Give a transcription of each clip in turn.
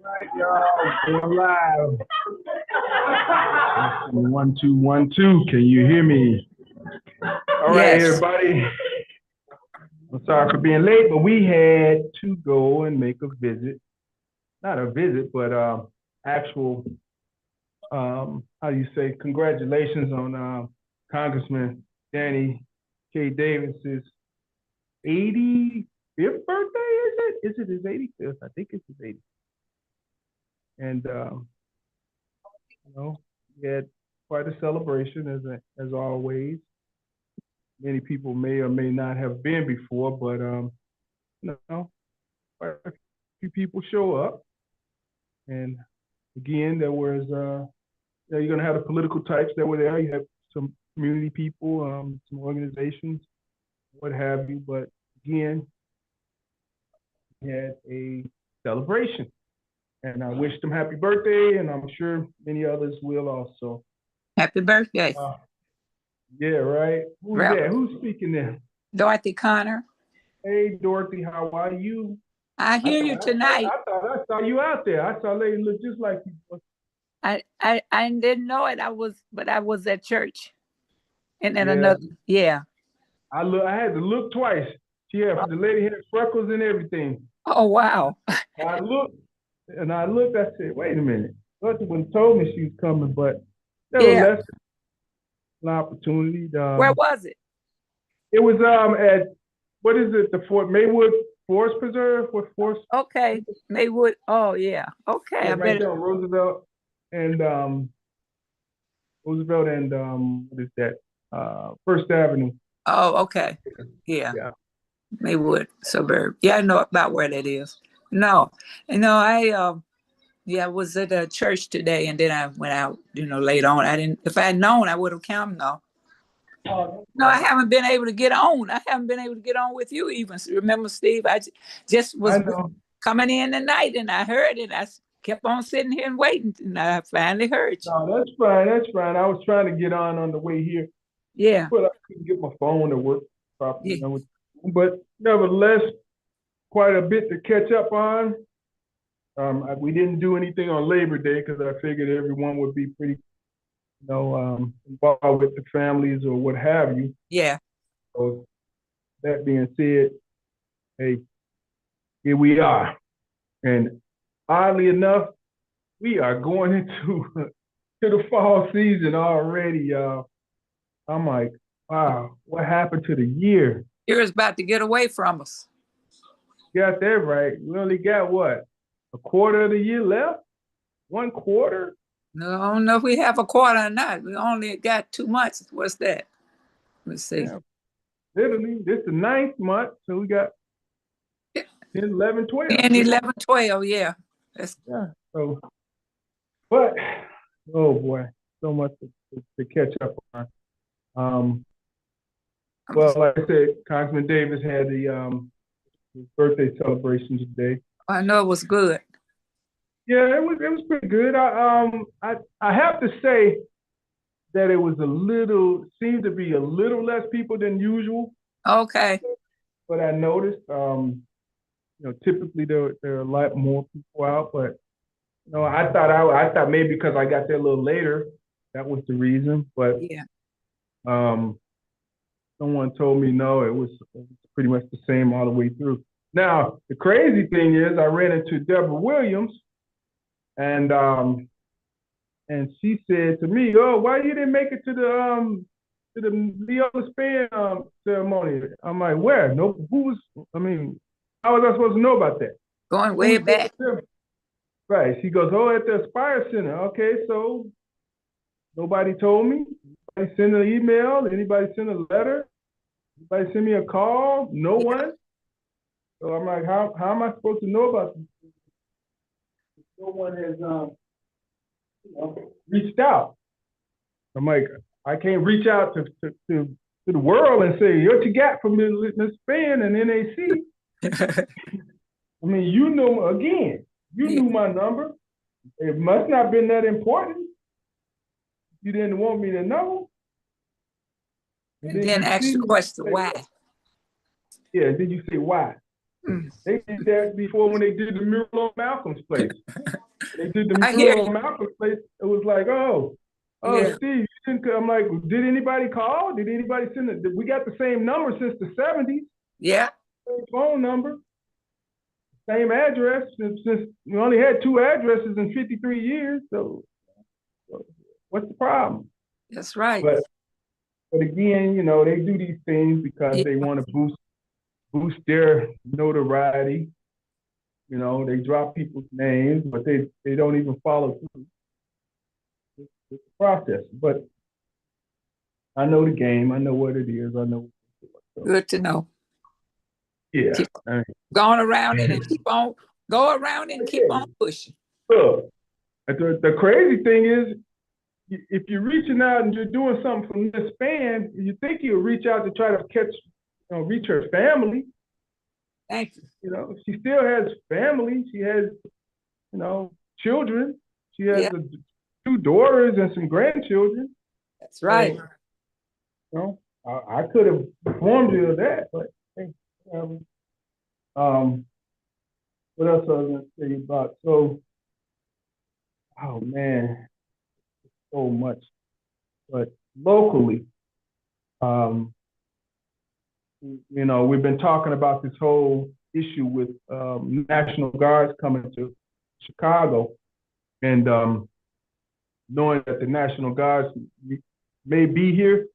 Right, y'all, going live. 1, 2, 1, 2. Can you hear me? All right, Yes. everybody. I'm sorry for being late, but we had to go and make a visit. Not a visit, but actual, how do you say, congratulations on Congressman Danny K. Davis's 85th birthday, is it? Is it his 85th? I think it's his 85th. And, we had quite a celebration as always. Many people may or may not have been before, but quite a few people show up. And again, there was you're gonna have the political types that were there. You have some community people, some organizations, what have you. But again, we had a celebration, and I wished them happy birthday, and I'm sure many others will also. Happy birthday. Yeah, right. Who's there? Who's speaking there? Dorothy Connor. Hey, Dorothy, how are you? I hear you tonight. I thought I saw you out there. I saw a lady look just like you. I didn't know it. I was at church. And then I had to look twice. The lady had freckles and everything. Oh, wow. I looked, I said, wait a minute. Dorothy wouldn't told me she was coming, but nevertheless, an opportunity. Where was it? It was at, what is it, the Fort Maywood Forest Preserve? What forest? Okay, Maywood. Oh, yeah. Okay. Yeah, right there on Roosevelt and what is that? First Avenue. Oh, okay. Yeah. Maywood suburb. Yeah, I know about where that is. No, I was at a church today, and then I went out, later on. If I had known, I would have come. No. No, I haven't been able to get on. I haven't been able to get on with you even. Remember, Steve, I just was coming in tonight and I heard it. I kept on sitting here and waiting, and I finally heard you. No, that's fine. That's fine. I was trying to get on the way here. Yeah. But I couldn't get my phone to work properly. Yeah. But nevertheless, quite a bit to catch up on. We didn't do anything on Labor Day because I figured everyone would be pretty, involved with the families or what have you. Yeah. So that being said, hey, here we are. And oddly enough, we are going into to the fall season already, y'all. I'm like, wow, what happened to the year? Year's about to get away from us. Got that right. We only got what? A quarter of the year left? 1 quarter? No, I don't know if we have a quarter or not. We only got 2 months. What's that? Let's see. Yeah. Literally, this is the 9th month, so we got 10, 11, 12. 10, 11, 12, yeah. So, but, oh boy, so much to catch up on. Well, like I said, Congressman Davis had his birthday celebration today. I know it was good. Yeah, it was pretty good. I have to say that it was seemed to be a little less people than usual. Okay. But I noticed, typically there are a lot more people out. But I thought maybe because I got there a little later, that was the reason. But someone told me no, it was pretty much the same all the way through. Now the crazy thing is, I ran into Deborah Williams, and she said to me, "Oh, why you didn't make it to the Leola Span ceremony?" I'm like, "Where? No, how was I supposed to know about that?" Going way back. Right. She goes, "Oh, at the Aspire Center." Okay, so nobody told me. Anybody send an email? Anybody send a letter? Anybody send me a call? No one. So I'm like, how am I supposed to know about this? No one has reached out. I'm like, I can't reach out to the world and say, what you got from Ms. Span and NAC? I mean, you knew my number. It must not have been that important. You didn't want me to know. And then ask the question, why? Yeah, then you say why. They did that before when they did the mural on Malcolm's place. They did the I hear mural on you. Malcolm's place. It was like, Yeah. Steve, you didn't, I'm like, did anybody call? Did anybody send it? We got the same number since the 70s, Yeah. same phone number, same address. Since we only had 2 addresses in 53 years. So what's the problem? That's right. But again, they do these things because they want to boost their notoriety. They drop people's names, but they don't even follow through with the process. But I know the game. I know what it is. I know. Good to know. Yeah. Keep going around it and go around it and keep on pushing. Look, the crazy thing is, if you're reaching out and you're doing something from this span, you think you'll reach out to try to reach her family. Thank you. She still has family. She has, children. She has 2 daughters and some grandchildren. That's right. So, I could have informed you of that, but hey, what else I was going to tell you about? So, oh man, so much. But locally, we've been talking about this whole issue with National Guards coming to Chicago, and knowing that the National Guards may be here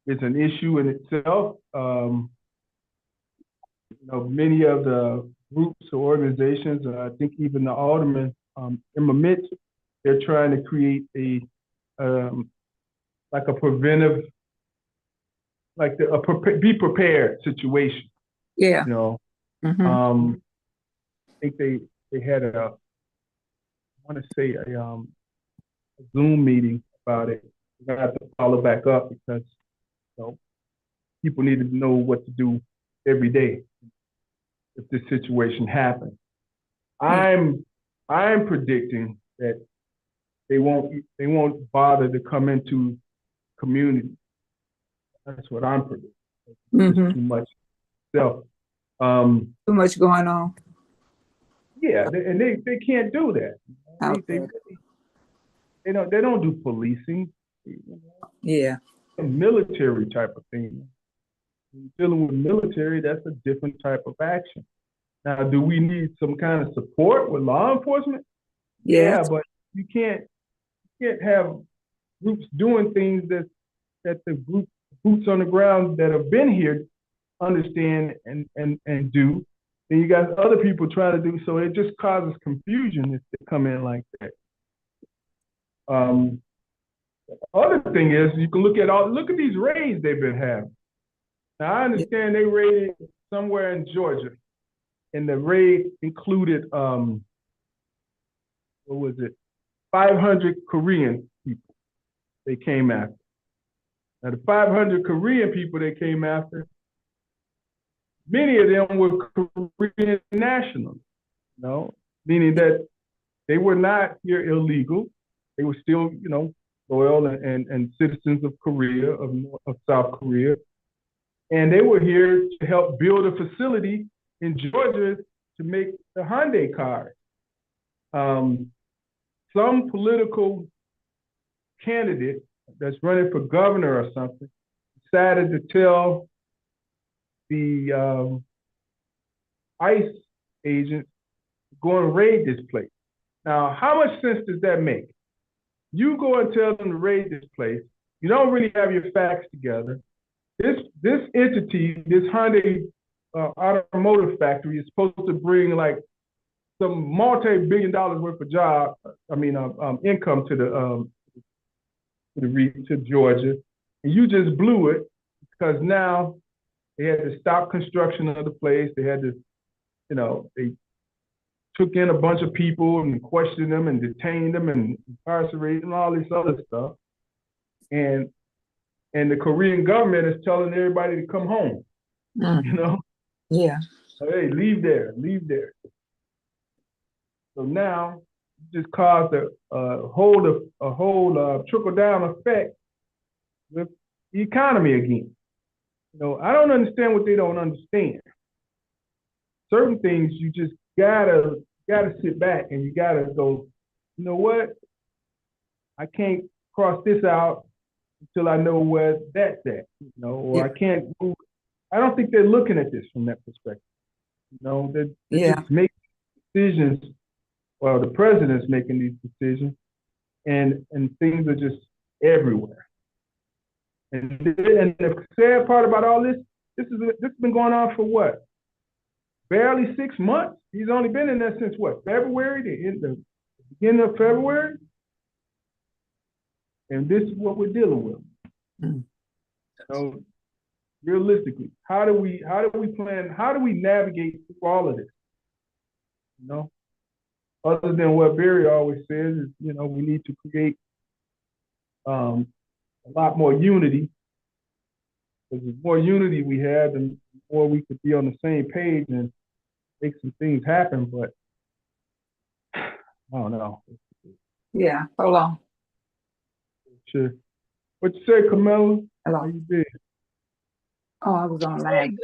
is an issue in itself. Many of the groups or organizations, I think even the aldermen in my midst, they're trying to create a preventive, be prepared situation. Yeah. I think they had I want to say a Zoom meeting about it. We're gonna have to follow back up because people need to know what to do every day if this situation happens. I'm predicting that they won't bother to come into community. That's what I'm predicting. There's too much stuff. Too much going on. Yeah, and they can't do that. They don't do policing. Yeah. A military type of thing. When you're dealing with military, that's a different type of action. Now, do we need some kind of support with law enforcement? Yeah, but you can't have groups doing things that the boots on the ground that have been here understand and do. Then you got other people trying to do, so it just causes confusion if they come in like that. Other thing is, you can look at these raids they've been having. Now I understand they raided somewhere in Georgia, and the raid included 500 Korean people they came after. Now the 500 Korean people they came after, many of them were Korean nationals, meaning that they were not here illegal. They were still, loyal and citizens of Korea, of South Korea. And they were here to help build a facility in Georgia to make the Hyundai cars. Some political candidate that's running for governor or something decided to tell the ICE agents to go and raid this place. Now, how much sense does that make? You go and tell them to raid this place. You don't really have your facts together. This entity, this Hyundai automotive factory, is supposed to bring like some multi-billion dollars worth of income to to Georgia, and you just blew it because now they had to stop construction of the place. They had to, they took in a bunch of people and questioned them and detained them and incarcerated them, all this other stuff. And the Korean government is telling everybody to come home, Yeah. So, hey, leave there. So now it just caused a whole trickle-down effect with the economy again. I don't understand what they don't understand. certain things you just gotta sit back and you gotta go, you know what? I can't cross this out until I know where that's at, you know, or Yeah. I can't move. I don't think they're looking at this from that perspective. You know, they're Yeah. just making decisions. Well, the president's making these decisions, and things are just everywhere. And the sad part about all this, this has been going on for what? Barely 6 months. He's only been in there since what? February, the beginning of February, and this is what we're dealing with. Mm. So realistically, how do we plan? How do we navigate through all of this? You know, other than what Barry always says is, you know, we need to create a lot more unity. Because the more unity we have, the more we could be on the same page and make some things happen. But I don't know. Yeah. Hold on. Sure. What you say, Camilla? Hello. How you been? Oh, I was online.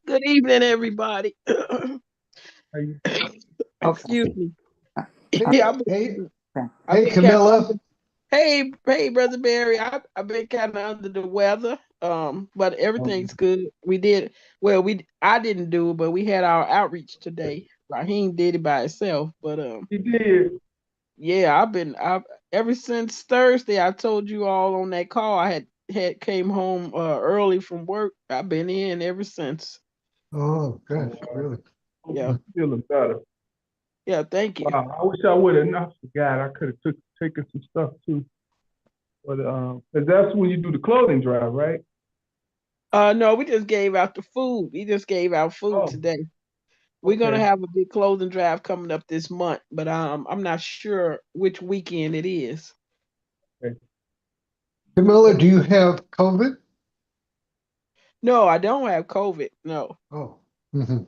Good evening, everybody. How you? Excuse me. Hey, I've been Camilla. Hey, Brother Barry. I've been kind of under the weather. But everything's good. I didn't do it, but we had our outreach today. Raheem did it by himself, but He did. yeah, I've ever since Thursday. I told you all on that call. I had came home early from work. I've been in ever since. Oh, good. Really? Yeah. Feeling better. Yeah, thank you. Wow, I wish I would have. I forgot. I could have taken some stuff too. But cause that's when you do the clothing drive, right? No, we just gave out the food. We just gave out food today. We're gonna have a big clothing drive coming up this month, but I'm not sure which weekend it is. Okay. Camilla, do you have COVID? No, I don't have COVID. No, Oh. Mm-hmm.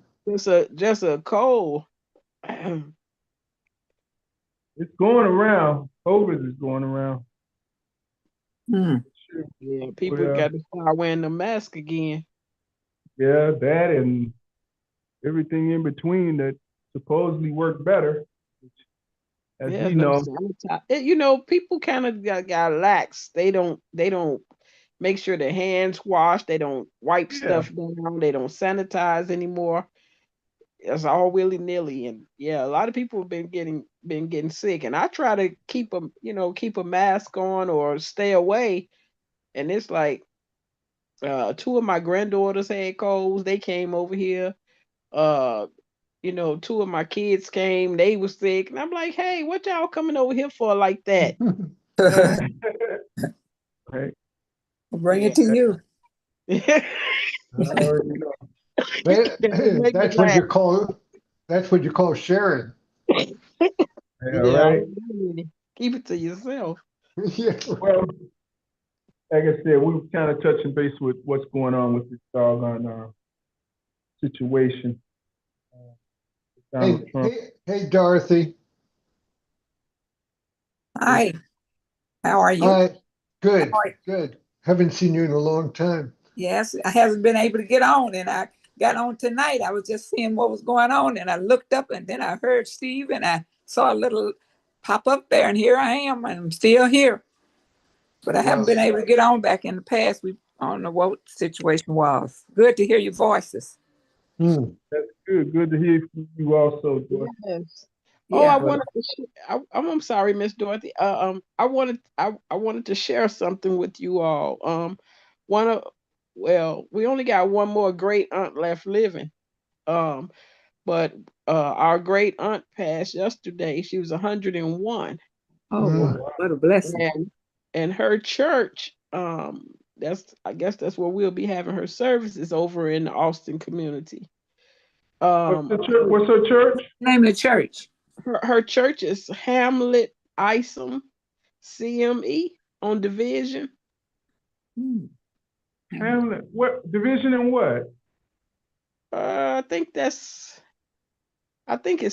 just a cold. It's going around. COVID is going around. Hmm. Sure. Yeah, people got to start wearing the mask again. Yeah, that and everything in between that supposedly work better. As Yeah, we know, you know, people kind of got lax. They don't make sure their hands washed. They don't wipe stuff down. They don't sanitize anymore. It's all willy nilly, and yeah, a lot of people have been getting sick. And I try to keep a mask on or stay away. And it's like two of my granddaughters had colds. They came over here. Two of my kids came. They were sick, and I'm like, hey, what y'all coming over here for like that? right? Bring it to you. That's what you call sharing. Yeah, right. Keep it to yourself. Yeah. Well, like I said, we were kind of touching base with what's going on with this doggone situation. Hey, Dorothy. Hi. How are you? Hi. Good. How are you? Good. Haven't seen you in a long time. Yes, I haven't been able to get on, and I got on tonight. I was just seeing what was going on, and I looked up, and then I heard Steve, and I saw a little pop up there, and here I am, and I'm still here. But I haven't been able to get on back in the past. I don't know what the situation was. Good to hear your voices. That's good. Good to hear from you also, Dorothy. Yes. Yeah. Oh, I wanted to. I'm sorry, Miss Dorothy. I wanted to share something with you all. We only got one more great aunt left living. But our great aunt passed yesterday. She was 101. Oh, what a blessing. And her church, I guess that's where we'll be having her services over in the Austin community. What's her church? Name of the church. Her church is Hamlet Isom CME on Division. Hamlet. What division and what? I think it's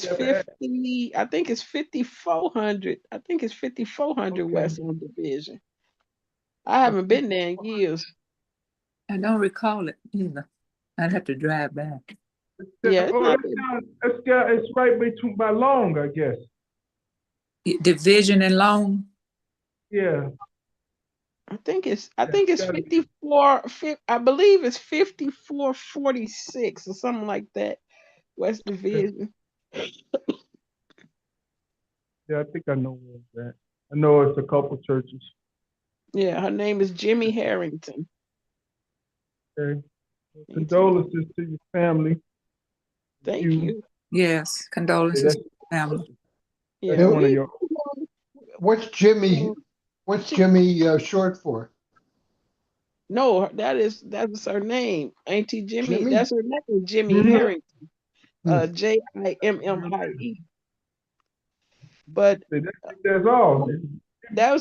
50. I think it's 5400. I think it's 5400 West on Division. I haven't been there in years. I don't recall it either. I'd have to drive back. Yeah, it's not. It's right between by Long, I guess. Division and Long. Yeah. I think it's gotta be- 54. I believe it's 5446 or something like that. West Division. Yeah, I think I know where it's at. I know it's a couple churches. Yeah, her name is Jimmy Harrington. Okay. Condolences to your family. Thank you. Yes, Yeah, condolences to the family. Yeah, that's one of your. What's Jimmy short for? No, that's her name. Auntie Jimmy. Jimmy? That's her name, Jimmy Mhm. Harrington. Hmm. Jimmie. But That's all. that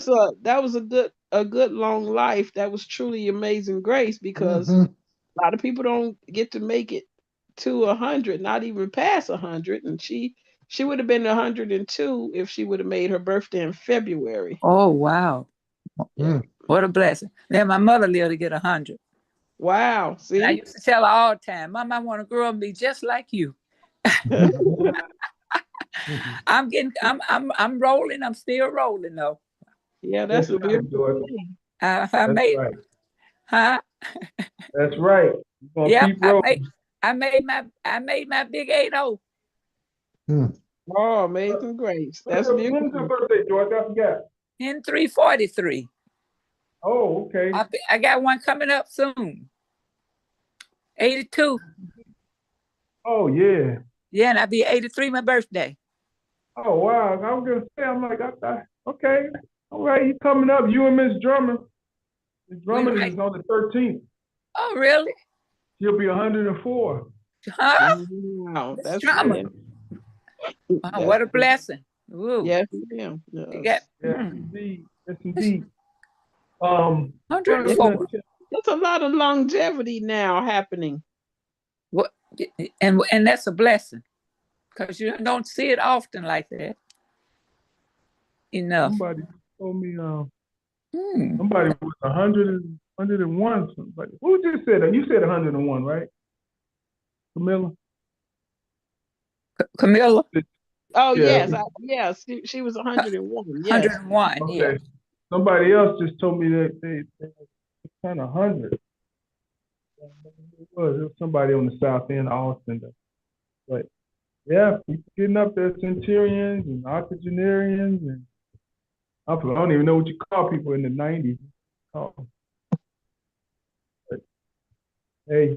was a good long life. That was truly amazing grace because Mhm. a lot of people don't get to make it to 100, not even past 100. And she would have been 102 if she would have made her birthday in February. Oh, wow. Yeah. What a blessing. Then my mother lived to get 100. Wow. And I See? used to tell her all the time, Mom, I want to grow up and be just like you. I'm rolling. I'm still rolling though. Yeah, that's a beautiful thing. I That's made, right. huh? That's right. You're gonna Yep. keep rolling. I made my big 8-0. Oh, amazing grace. That's When's your beautiful. birthday, George? I forgot. In 343. Oh, okay. I got one coming up soon. 82. Oh, yeah. Yeah, and I'll be 83 my birthday. Oh, wow. I was gonna say, I'm like, okay, all right. You coming up? You and Miss Drummond. Miss Drummond right. is on the 13th. Oh, really? She'll be 104. Huh? Wow, Miss that's Drummond. good. Oh, what a blessing. Ooh. Yes, ma'am. You got Yes, indeed. Yes, indeed. What was I 104. gonna tell- There's a lot of longevity now happening. What? And that's a blessing because you don't see it often like that. Enough. Somebody told me Hmm. somebody was 101. Somebody. Who just said that? You said 101, right? Camilla? Camilla, Oh, Yeah. yes, she was 101. Yes. 101. Yeah. Okay. Somebody else just told me that they were kind of 100. It was somebody on the south end of Austin. But yeah, people getting up there, centurions and octogenarians, and I don't even know what you call people in the 90s. But hey,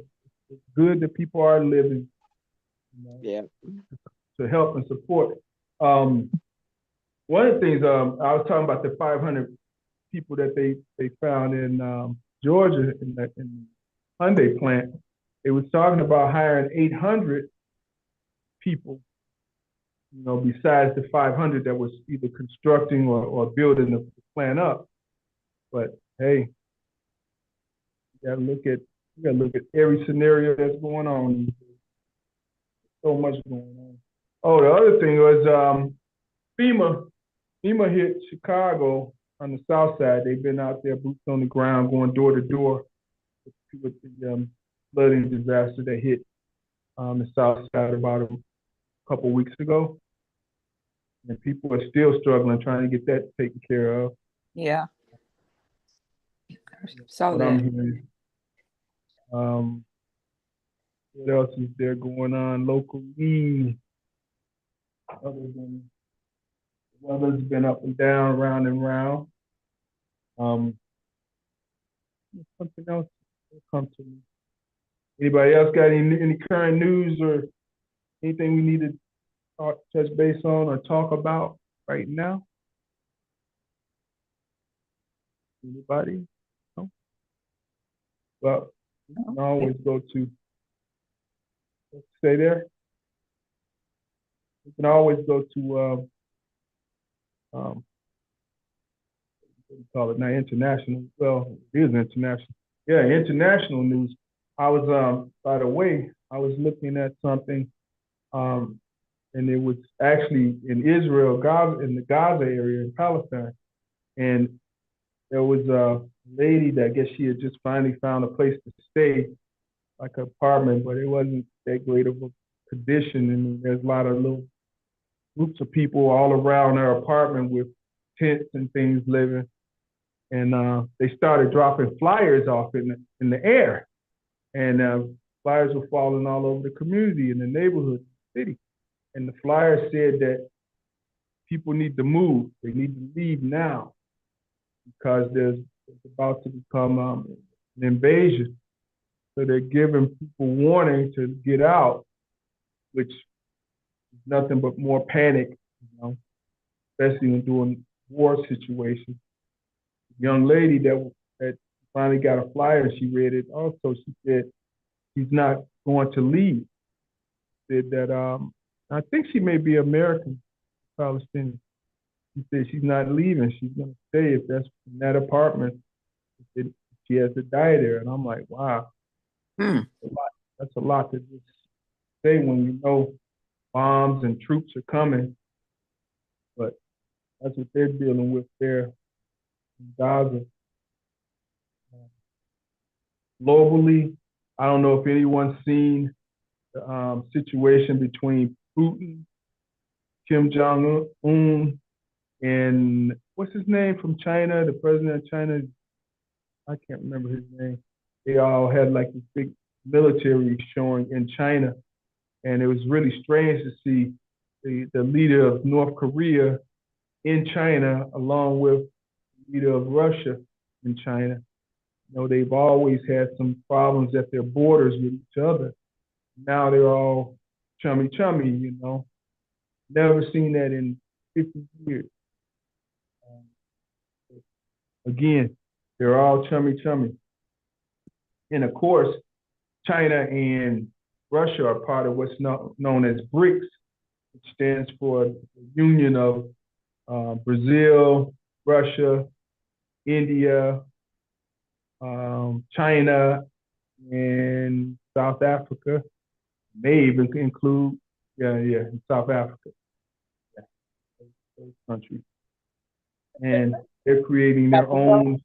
it's good that people are living, Yeah. to help and support. One of the things I was talking about the 500 people that they found in Georgia in the Hyundai plant. They was talking about hiring 800 people, besides the 500 that was either constructing or building the plant up. But hey, you gotta look at every scenario that's going on. So much going on. Oh, the other thing was FEMA. FEMA hit Chicago on the south side. They've been out there, boots on the ground, going door to door with the flooding disaster that hit the south side about a couple weeks ago. And people are still struggling trying to get that taken care of. Yeah. Saw What that. I'm hearing. What else is there going on locally? Other than the weather's been up and down, round and round. Something else will come to me. Anybody else got any current news or anything we need to touch base on or talk about right now? Anybody? No? Well, we can always go to, stay there. We can always go to, what do you call it now, international. Well, it is international. Yeah, international news. I was, by the way, I was looking at something, and it was actually in Israel, Gaza, in the Gaza area in Palestine. And there was a lady that I guess she had just finally found a place to stay. like an apartment, but it wasn't that great of a condition. I mean, there's a lot of little groups of people all around our apartment with tents and things living. And they started dropping flyers off in the air. And flyers were falling all over the community, in the neighborhood, the city. And the flyer said that people need to move. They need to leave now because there's about to become an invasion. So they're giving people warning to get out, which is nothing but more panic, you know, especially when doing war situations. Young lady that finally got a flyer, she read it also. She said she's not going to leave. Said that I think she may be American Palestinian. She said she's not leaving. She's going to stay if that's in that apartment. She has to die there. And I'm like, wow, that's a lot to just say when you know bombs and troops are coming. But that's what they're dealing with there in Gaza. Globally, I don't know if anyone's seen the situation between Putin, Kim Jong-un, and what's his name from China, the president of China, I can't remember his name. They all had like this big military showing in China. And it was really strange to see the leader of North Korea in China, along with the leader of Russia in China. You know, they've always had some problems at their borders with each other. Now they're all chummy, you know. Never seen that in 50 years. Again, they're all chummy. And of course, China and Russia are part of what's known as BRICS, which stands for the Union of Brazil, Russia, India, China, and South Africa. May even include, South Africa. Yeah, those countries. And they're creating their own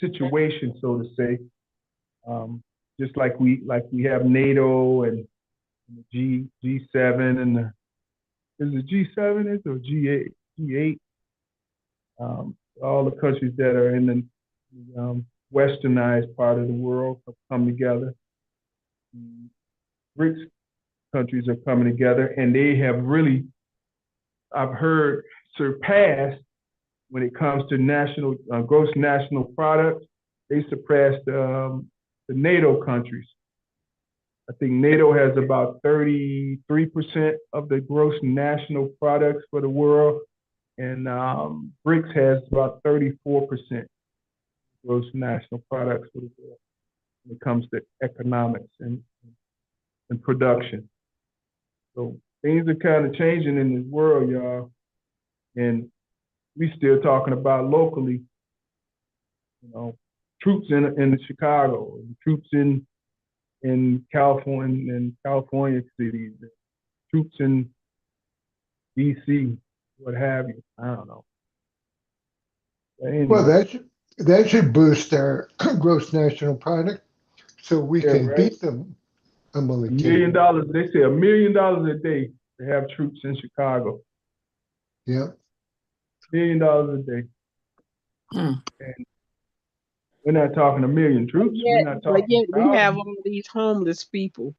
situation, so to say. Just like we have NATO and the G7 and is it G7 or G8? All the countries that are in the westernized part of the world have come together. BRICS countries are coming together, and they have really, I've heard, surpassed when it comes to national gross national product. They surpassed the NATO countries. I think NATO has about 33% of the gross national products for the world, and BRICS has about 34% gross national products for the world when it comes to economics and production. So things are kind of changing in this world, y'all, and we still talking about locally, you know, troops in Chicago, and troops in California cities, troops in DC, what have you. I don't know. Anyway. Well, that should boost our gross national product, so we can beat them. $1 million. They say $1 million a day to have troops in Chicago. Yeah. $1 million a day. And we're not talking 1 million troops. We're not talking. But yet we have all these homeless people.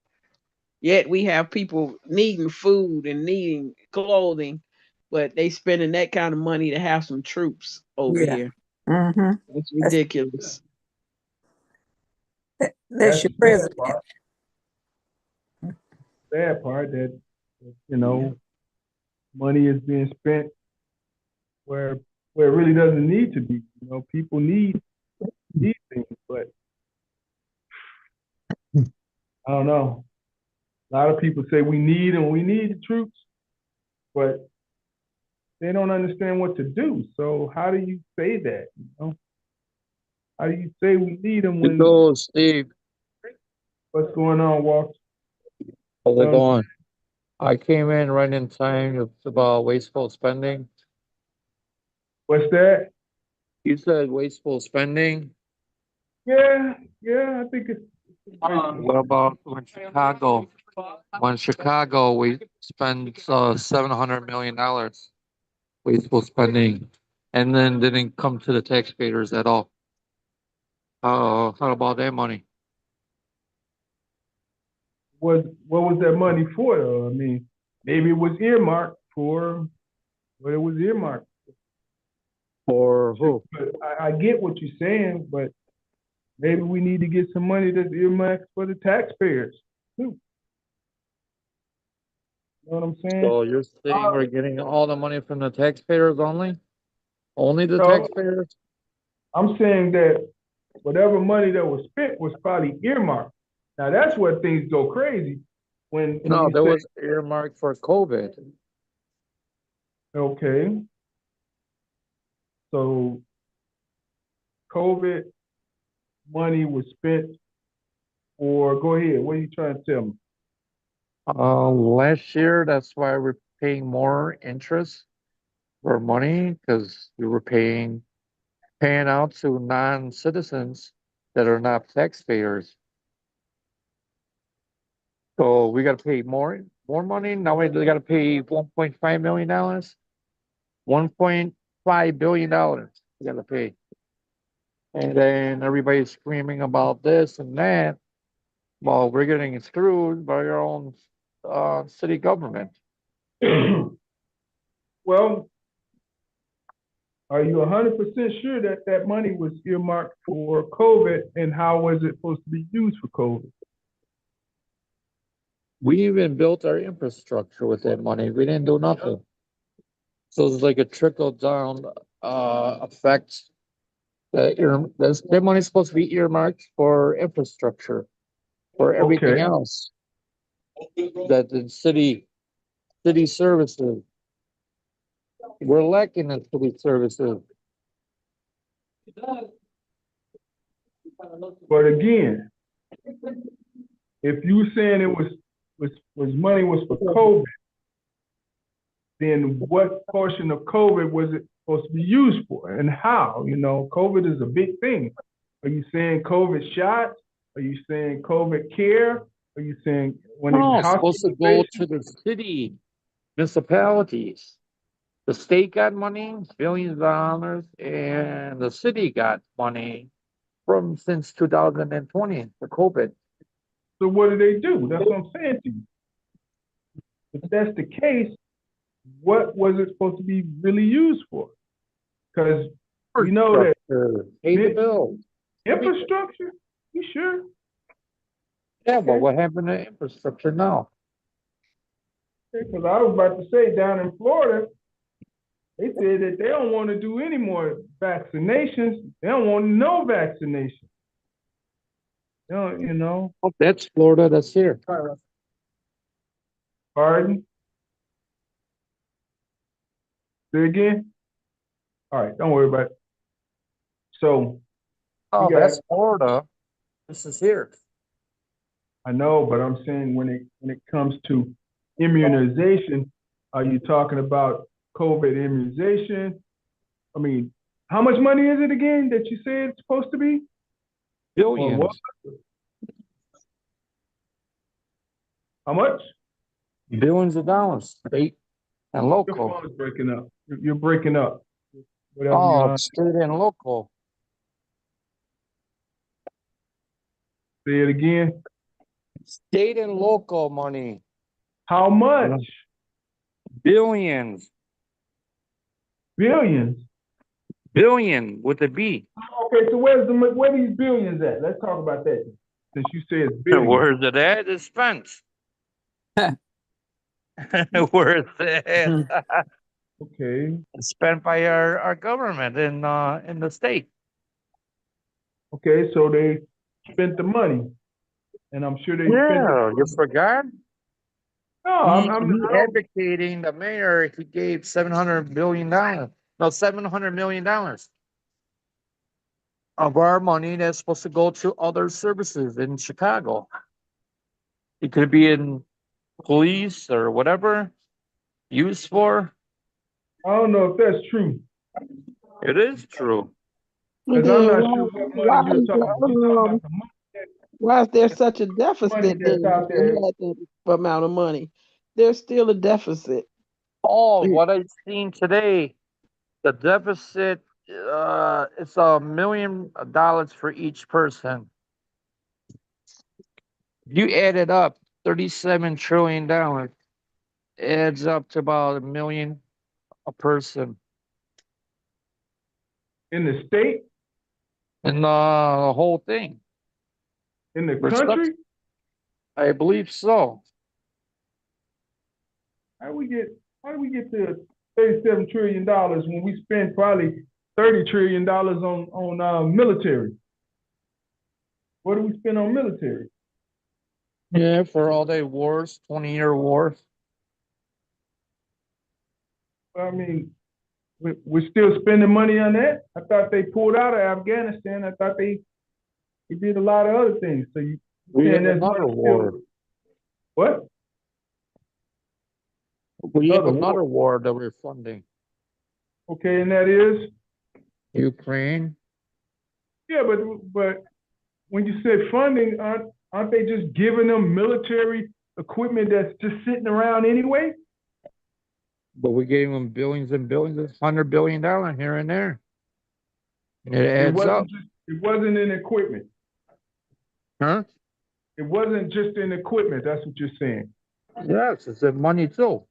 Yet we have people needing food and needing clothing, but they spending that kind of money to have some troops over here. Mm-hmm. It's ridiculous. That's your president. Sad part that, you know, money is being spent where it really doesn't need to be. You know, people need things, but I don't know. A lot of people say we need the troops, but they don't understand what to do. So how do you say that? You know, how do you say we need them when? Hello, Steve. What's going on, Walter? How's it going? I came in right in time about wasteful spending. What's that? You said wasteful spending. Yeah, I think it's What about when Chicago we spend $700 million wasteful spending, and then didn't come to the taxpayers at all. How about that money? what was that money for though? I mean, maybe it was earmarked for what it was earmarked. For who? But I get what you're saying, but maybe we need to get some money that's earmarked for the taxpayers too. You know what I'm saying? So you're saying we're getting all the money from the taxpayers only? Only the So taxpayers? I'm saying that whatever money that was spent was probably earmarked. Now that's where things go crazy when No, you that say, was earmarked for COVID. okay, so COVID money was spent, or go ahead, what are you trying to tell me? Last year, that's why we're paying more interest for money because we were paying out to non-citizens that are not taxpayers. So we got to pay more money. Now we got to pay $1.5 million, $1.5 billion. We got to pay, and then everybody's screaming about this and that. Well, we're getting screwed by our own city government. Well, are you 100% sure that that money was earmarked for COVID, and how was it supposed to be used for COVID? We even built our infrastructure with that money. We didn't do nothing. So it's like a trickle down effect. That money's supposed to be earmarked for infrastructure, for everything Okay, else. That the city services. We're lacking in city services. but again, if you saying it was money was for COVID, then what portion of COVID was it supposed to be used for, and how? You know, COVID is a big thing. Are you saying COVID shots? Are you saying COVID care? Are you saying when No, it's it's supposed to go hospitalization? to the city municipalities. The state got money, billions of dollars, and the city got money from since 2020, the COVID. So what do they do? That's what I'm saying to you. If that's the case, what was it supposed to be really used for? Because we know that Pay the bill. infrastructure. You sure? Yeah, but what happened to infrastructure now? Because I was about to say down in Florida, they said that they don't want to do any more vaccinations. They don't want no vaccination. You know, Oh, that's Florida. That's here. pardon? Say again? All right, don't worry about it. So we Oh, got, that's Florida. This is here. I know, but I'm saying when it comes to immunization, are you talking about COVID immunization? I mean, how much money is it again that you said it's supposed to be? Or what? Billions. How much? Billions of dollars, state and Your local. phone is breaking up. You're breaking up. Whatever you're Oh, on. state and local. Say it again. State and local money. How much? Billions. Billions. Billion with a B. Okay, so where these billions at? Let's talk about that. Since you say it's billions. Where's it at? It's spent. Where's it at? Okay. It's spent by our government in the state. Okay, so they spent the money, and I'm sure they spent the. Yeah, you forgot? No, He I don't. advocating the mayor. He gave $700 billion. No, $700 million of our money that's supposed to go to other services in Chicago. It could be in police or whatever used for. I don't know if that's true. It is true. Because I'm not sure what why money you're is talking about. You're talking about the why is there such a money deficit that's then? out If they there. had that amount of money, there's still a deficit. Oh, what I seen today, the deficit, it's $1 million for each person. You add it up, $37 trillion, adds up to about $1 million a person. In the state, And the whole thing. in the For such- country, I believe so. how do we get to $37 trillion when we spend probably $30 trillion on military? What do we spend on military? Yeah, for all day wars, 20-year war. I mean, we're still spending money on that. I thought they pulled out of Afghanistan. I thought they did a lot of other things. So you We saying have there's another money war. still- What? We have Another another war that we're funding. Okay, and that is? Ukraine. Yeah, but when you say funding, aren't they just giving them military equipment that's just sitting around anyway? But we gave them billions and billions, $100 billion here and there. And it adds up. It wasn't in equipment. Huh? It wasn't just in equipment. That's what you're saying. Yes, it's in money too.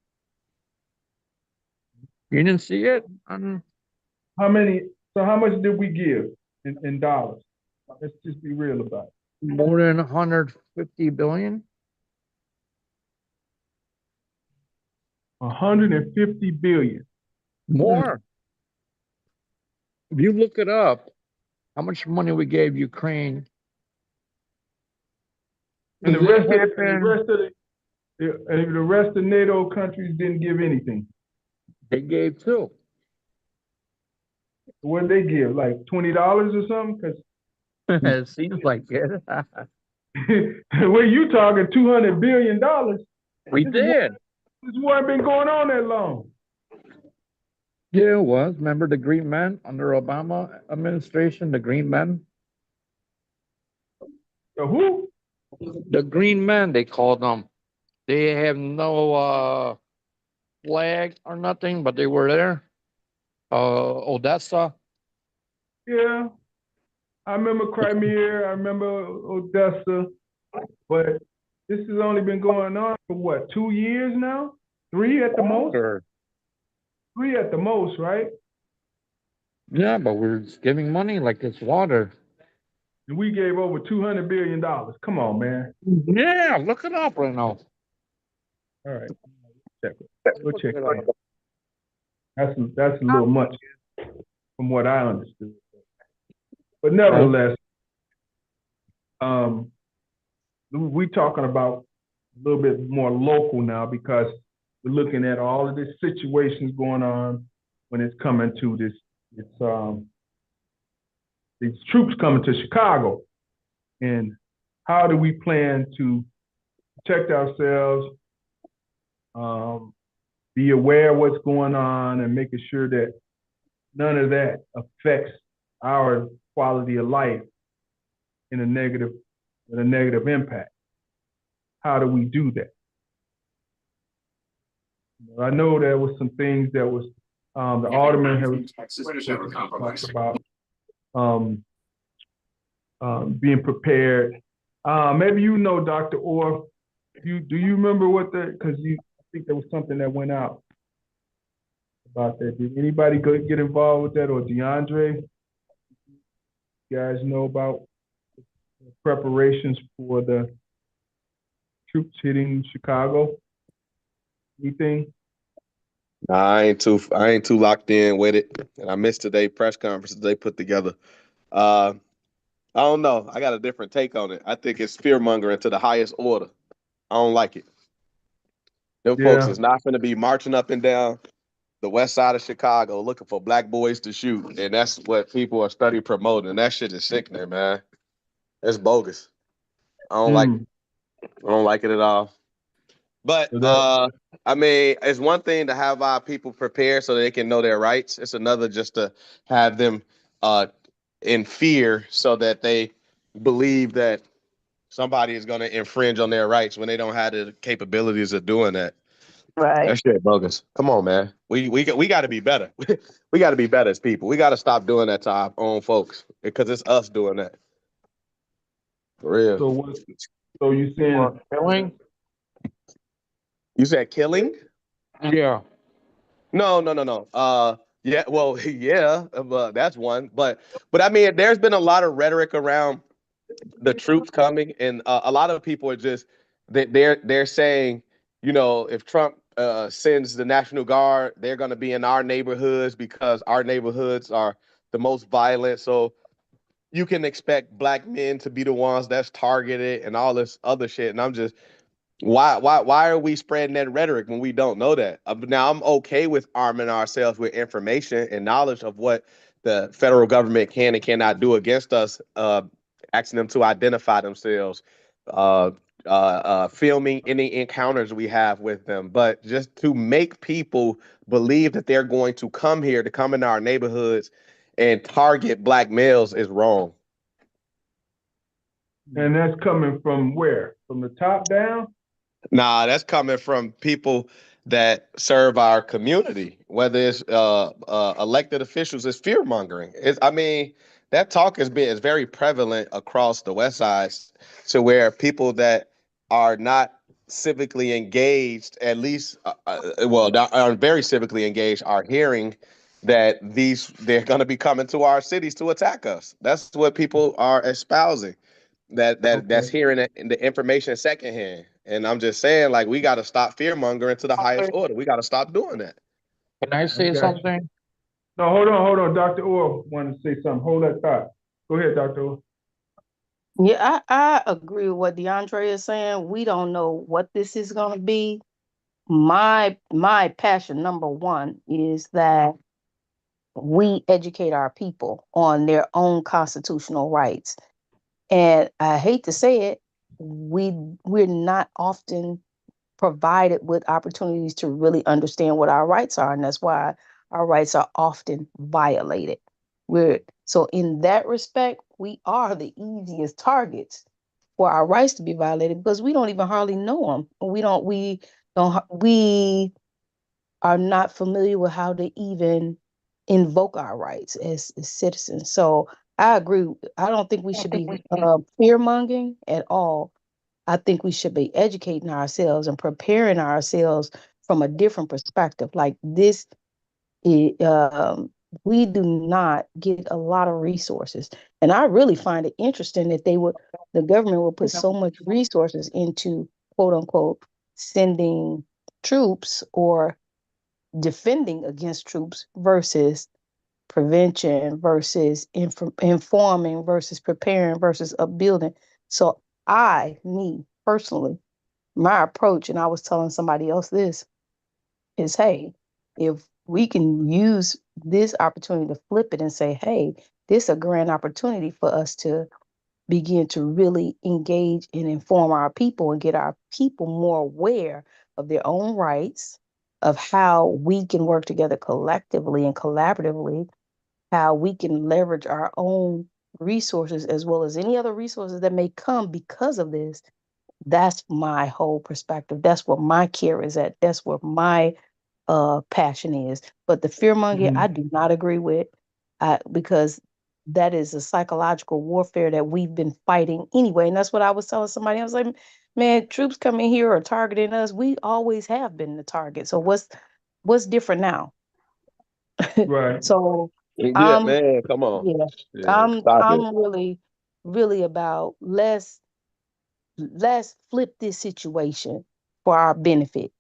You didn't see it? How much did we give in dollars? Let's just be real about it. More than 150 billion. 150 billion. More. If you look it up, how much money we gave Ukraine. And the Does it rest of the NATO countries didn't give anything. They gave too. What did they give? Like $20 or something? Because It seems like it. where you talking $200 billion? We did. This war ain't been going on that long. Yeah, it was. Remember the Green Men under Obama administration, the Green Men? The who? The Green Men, they called them. They have no flag or nothing, but they were there. Odessa. Yeah. I remember Crimea, I remember Odessa, but this has only been going on for what, 2 years now? 3 at the most? Sure. 3 at the most, right? Yeah, but we're just giving money like it's water. And we gave over $200 billion. Come on, man. Yeah, look it up right now. All right. Check it. Go check it out. That's a little much from what I understood. But nevertheless, we talking about a little bit more local now because we're looking at all of these situations going on when it's coming to these troops coming to Chicago. And how do we plan to protect ourselves, be aware of what's going on, and making sure that none of that affects our quality of life with a negative impact. How do we do that? I know there was some things that was the alderman talked about being prepared. Maybe you know, Dr. Orr, do you remember because I think there was something that went out about that. Did anybody get involved with that, or DeAndre? You guys know about preparations for the troops hitting Chicago? Anything? Nah, I ain't too locked in with it, and I missed today's press conference they put together. I don't know. I got a different take on it. I think it's fear mongering to the highest order. I don't like it. Them folks is not going to be marching up and down the west side of Chicago looking for black boys to shoot, and that's what people are study promoting. And that shit is sickening, man. It's bogus. I don't like it at all. But I mean, it's one thing to have our people prepared so they can know their rights. It's another just to have them in fear so that they believe that somebody is going to infringe on their rights when they don't have the capabilities of doing that. Right. That shit bogus. Come on, man. We got to be better. We got to be better as people. We got to stop doing that to our own folks because it's us doing that. For real. So what? So you saying? Killing? You said killing? Yeah. No. Yeah, well, yeah, but that's one. But I mean, there's been a lot of rhetoric around the troops coming, and a lot of people are just they're saying, you know, if Trump sends the National Guard, they're going to be in our neighborhoods because our neighborhoods are the most violent. So you can expect black men to be the ones that's targeted and all this other shit. And I'm just why are we spreading that rhetoric when we don't know that? Now I'm okay with arming ourselves with information and knowledge of what the federal government can and cannot do against us, asking them to identify themselves, filming any encounters we have with them. But just to make people believe that they're going to come here to come into our neighborhoods and target black males is wrong. And that's coming from where? From the top down? Nah, that's coming from people that serve our community, whether it's elected officials. It's fear mongering. I mean, that talk is very prevalent across the West Side, to where people that are not civically engaged, at least, that are very civically engaged, are hearing that they're going to be coming to our cities to attack us. That's what people are espousing. That's hearing it in the information secondhand. And I'm just saying, like, we got to stop fear mongering to the highest order. We got to stop doing that. Can I say something? No, hold on. Dr. Orr wanted to say something. Hold that thought. Go ahead, Dr. Orr. Yeah, I agree with what DeAndre is saying. We don't know what this is going to be. My passion, number one, is that we educate our people on their own constitutional rights. And I hate to say it, we're not often provided with opportunities to really understand what our rights are, and that's why our rights are often violated. So in that respect, we are the easiest targets for our rights to be violated because we don't even hardly know them. We are not familiar with how to even invoke our rights as citizens. So I agree. I don't think we should be fear mongering at all. I think we should be educating ourselves and preparing ourselves from a different perspective. Like this, we do not get a lot of resources, and I really find it interesting that the government will put so much resources into quote unquote sending troops or defending against troops versus prevention versus informing versus preparing versus upbuilding. So me personally, my approach, and I was telling somebody else this, is hey, if we can use this opportunity to flip it and say, hey, this is a grand opportunity for us to begin to really engage and inform our people and get our people more aware of their own rights, of how we can work together collectively and collaboratively, how we can leverage our own resources as well as any other resources that may come because of this. That's my whole perspective. That's where my care is at. That's where my passion is. But the fear mongering, I do not agree with, because that is a psychological warfare that we've been fighting anyway. And that's what I was telling somebody. I was like, man, troops coming here are targeting us. We always have been the target. So what's different now? Right. So Yeah, man, come on. yeah, Yeah, stop it. I'm really about let's flip this situation for our benefit.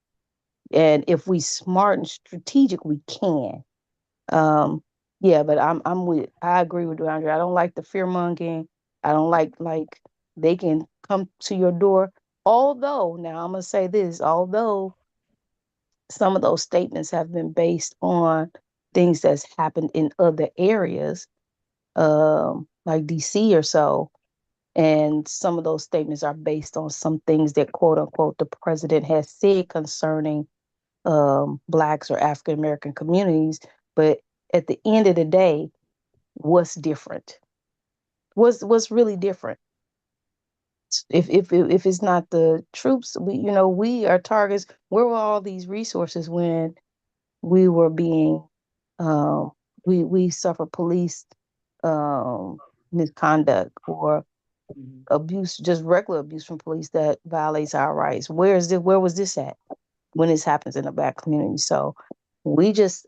And if we smart and strategic, we can. Yeah, but I agree with DeAndre. I don't like the fear mongering. I don't like they can come to your door. Although, now I'm gonna say this, although some of those statements have been based on things that's happened in other areas, like DC or so, and some of those statements are based on some things that quote unquote the president has said concerning Blacks or African American communities. But at the end of the day, what's different? What's really different? If it's not the troops, we are targets. Where were all these resources when we were being we suffer police um misconduct or abuse, just regular abuse from police that violates our rights? Where was this at when this happens in a black community? So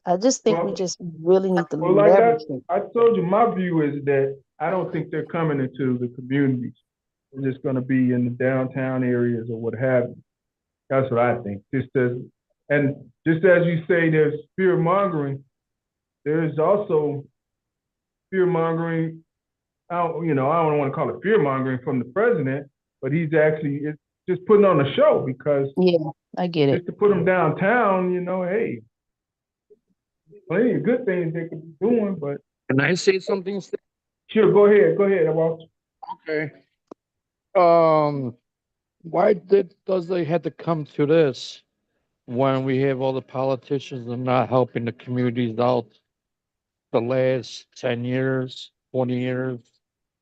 I just think we Well, just really need to well, like leverage it. I told you, my view is that I don't think they're coming into the communities. They're just going to be in the downtown areas or what have you. That's what I think. And just as you say, there's fear mongering. There is also fear mongering. I don't want to call it fear mongering from the president, but he's actually it's just putting on a show because Yeah, I get it. just to put them downtown, hey, plenty of good things they could be doing, but Can I say something? sure, go ahead, Walter. Okay. Why does they have to come to this when we have all the politicians are not helping the communities out the last 10 years, 20 years,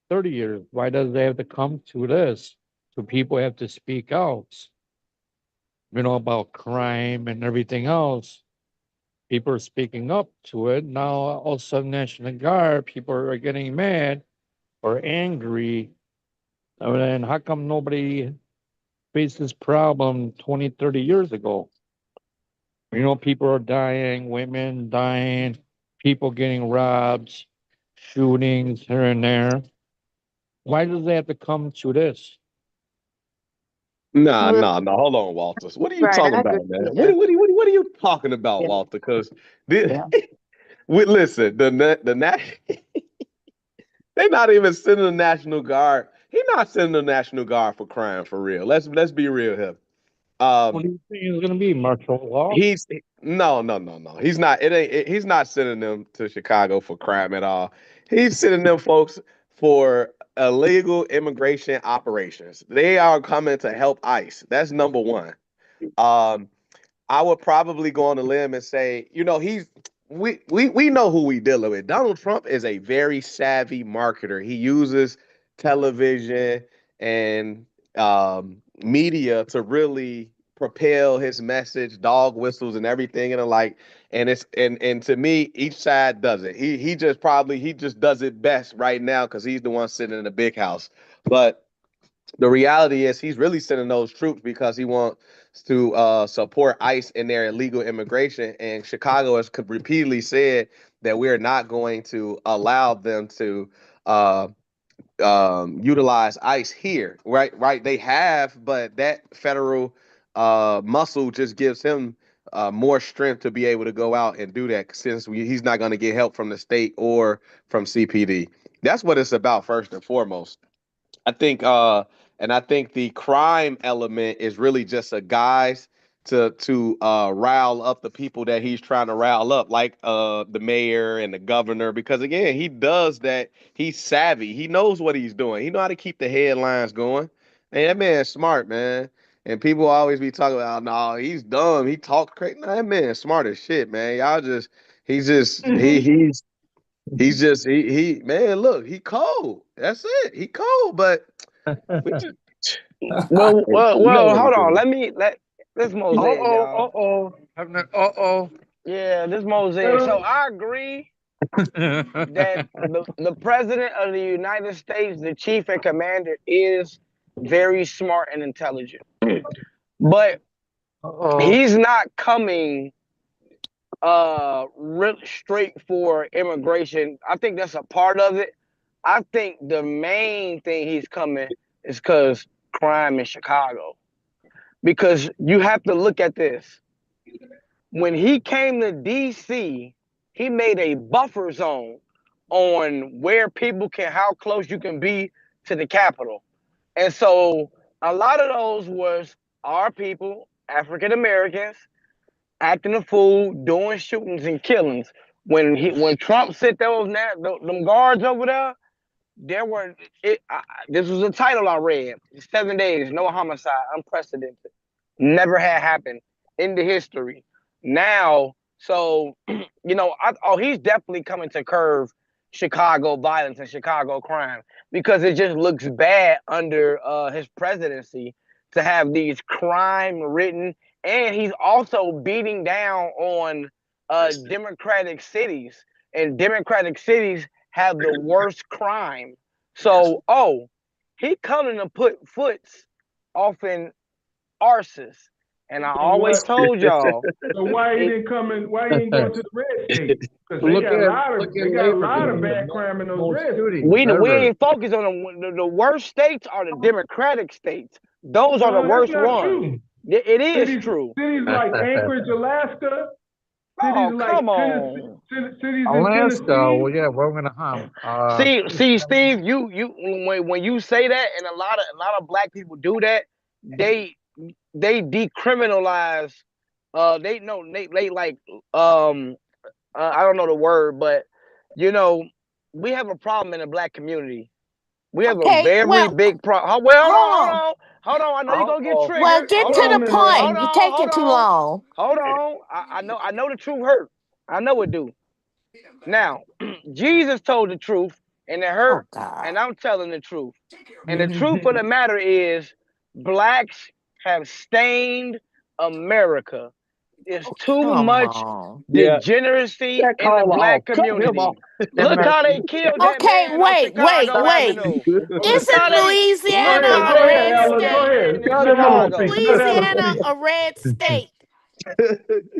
30 years? Why does they have to come to this? So people have to speak out, about crime and everything else. People are speaking up to it. Now, all of a sudden, National Guard, people are getting mad or angry. I mean, how come nobody faced this problem 20, 30 years ago? People are dying, women dying, people getting robbed, shootings here and there. Why does they have to come to this? Nah, Well, nah, nah. Hold on, Walter. What are you right, talking I agree. about, man? Yeah, What are you talking about, yeah, Walter? Because this, yeah. listen, they not even sending the National Guard. He not sending the National Guard for crime for real. Let's be real here. What Um, do you think is going to be martial law? he's no, no, no, no. He's not. He's not sending them to Chicago for crime at all. He's sending them folks for illegal immigration operations. They are coming to help ICE. That's number one. Um, I would probably go on a limb and say, we know who we dealing with. Donald Trump is a very savvy marketer. He uses television and media to really propel his message, dog whistles and everything and the like. And and to me, each side does it. He just does it best right now because he's the one sitting in the big house. But the reality is he's really sending those troops because he wants to support ICE in their illegal immigration. And Chicago has repeatedly said that we're not going to allow them to uh, utilize ICE here. Right, right. They have, but that federal muscle just gives him more strength to be able to go out and do that since he's not going to get help from the state or from CPD. That's what it's about first and foremost. I think and I think the crime element is really just a guise to rile up the people that he's trying to rile up, like the mayor and the governor, because again, he does that. He's savvy. He knows what he's doing. He know how to keep the headlines going. Man, that man's smart, man. And people always be talking about, no, he's dumb. He talks crazy. No, that man's smart as shit, man. Y'all just he's just he man, look, he cold. That's it. He cold, but we just we know what he Hold on. doing. This Mosaic, y'all. Uh-oh. Yeah, this Mosaic. So I agree that the president of the United States, the chief and commander, is very smart and intelligent. But he's not coming really straight for immigration. I think that's a part of it. I think the main thing he's coming is because crime in Chicago. Because you have to look at this. When he came to DC, he made a buffer zone on where how close you can be to the Capitol. And so a lot of those was our people, African Americans, acting a fool, doing shootings and killings. When Trump set them guards over there, this was a title I read: 7 days, no homicide, unprecedented, never had happened in the history. Now, so he's definitely coming to curb Chicago violence and Chicago crime. because it just looks bad under his presidency to have these crime written, and he's also beating down on democratic cities, and democratic cities have the worst crime. So, he coming to put foots off in Arces. And I always told y'all. So why he didn't come in? Why he ain't going to the red states? Because they Look got at- a lot of look at they got a Labor lot of Day. bad crime in those Most red shootings states. We ever. ain't focused on the worst states are the democratic states. Those are the No, worst that's not ones. true. It is Cities, true. cities like Anchorage, Alaska. Cities Oh, like come Tennessee, on. cities in Alaska, Tennessee. well, yeah, Birmingham. See, Steve, you when you say that, and a lot of black people do that, they decriminalize. They like I don't know the word, but you know, we have a problem in the black community. We have a Okay, very well, big problem. Well, hold on. hold on. I know you're gonna get Uh-oh. triggered. Well, get Hold to on. the Hold on point. now. You're taking too long. Hold on. I know the truth hurt. I know it do. Now, Jesus told the truth, and it Oh hurt, God. and I'm telling the truth. And the truth of the matter is, blacks have stained America. There's too Come much on. degeneracy That in the call black off. Cut him community. off. Look how they killed that Okay, man on Chicago wait. Avenue. Look Isn't how they Louisiana Go a ahead, red killed Ella. that Go state? ahead. man in Cut Let him Ella off. Chicago. speak. Let Ella Louisiana speak. a red state?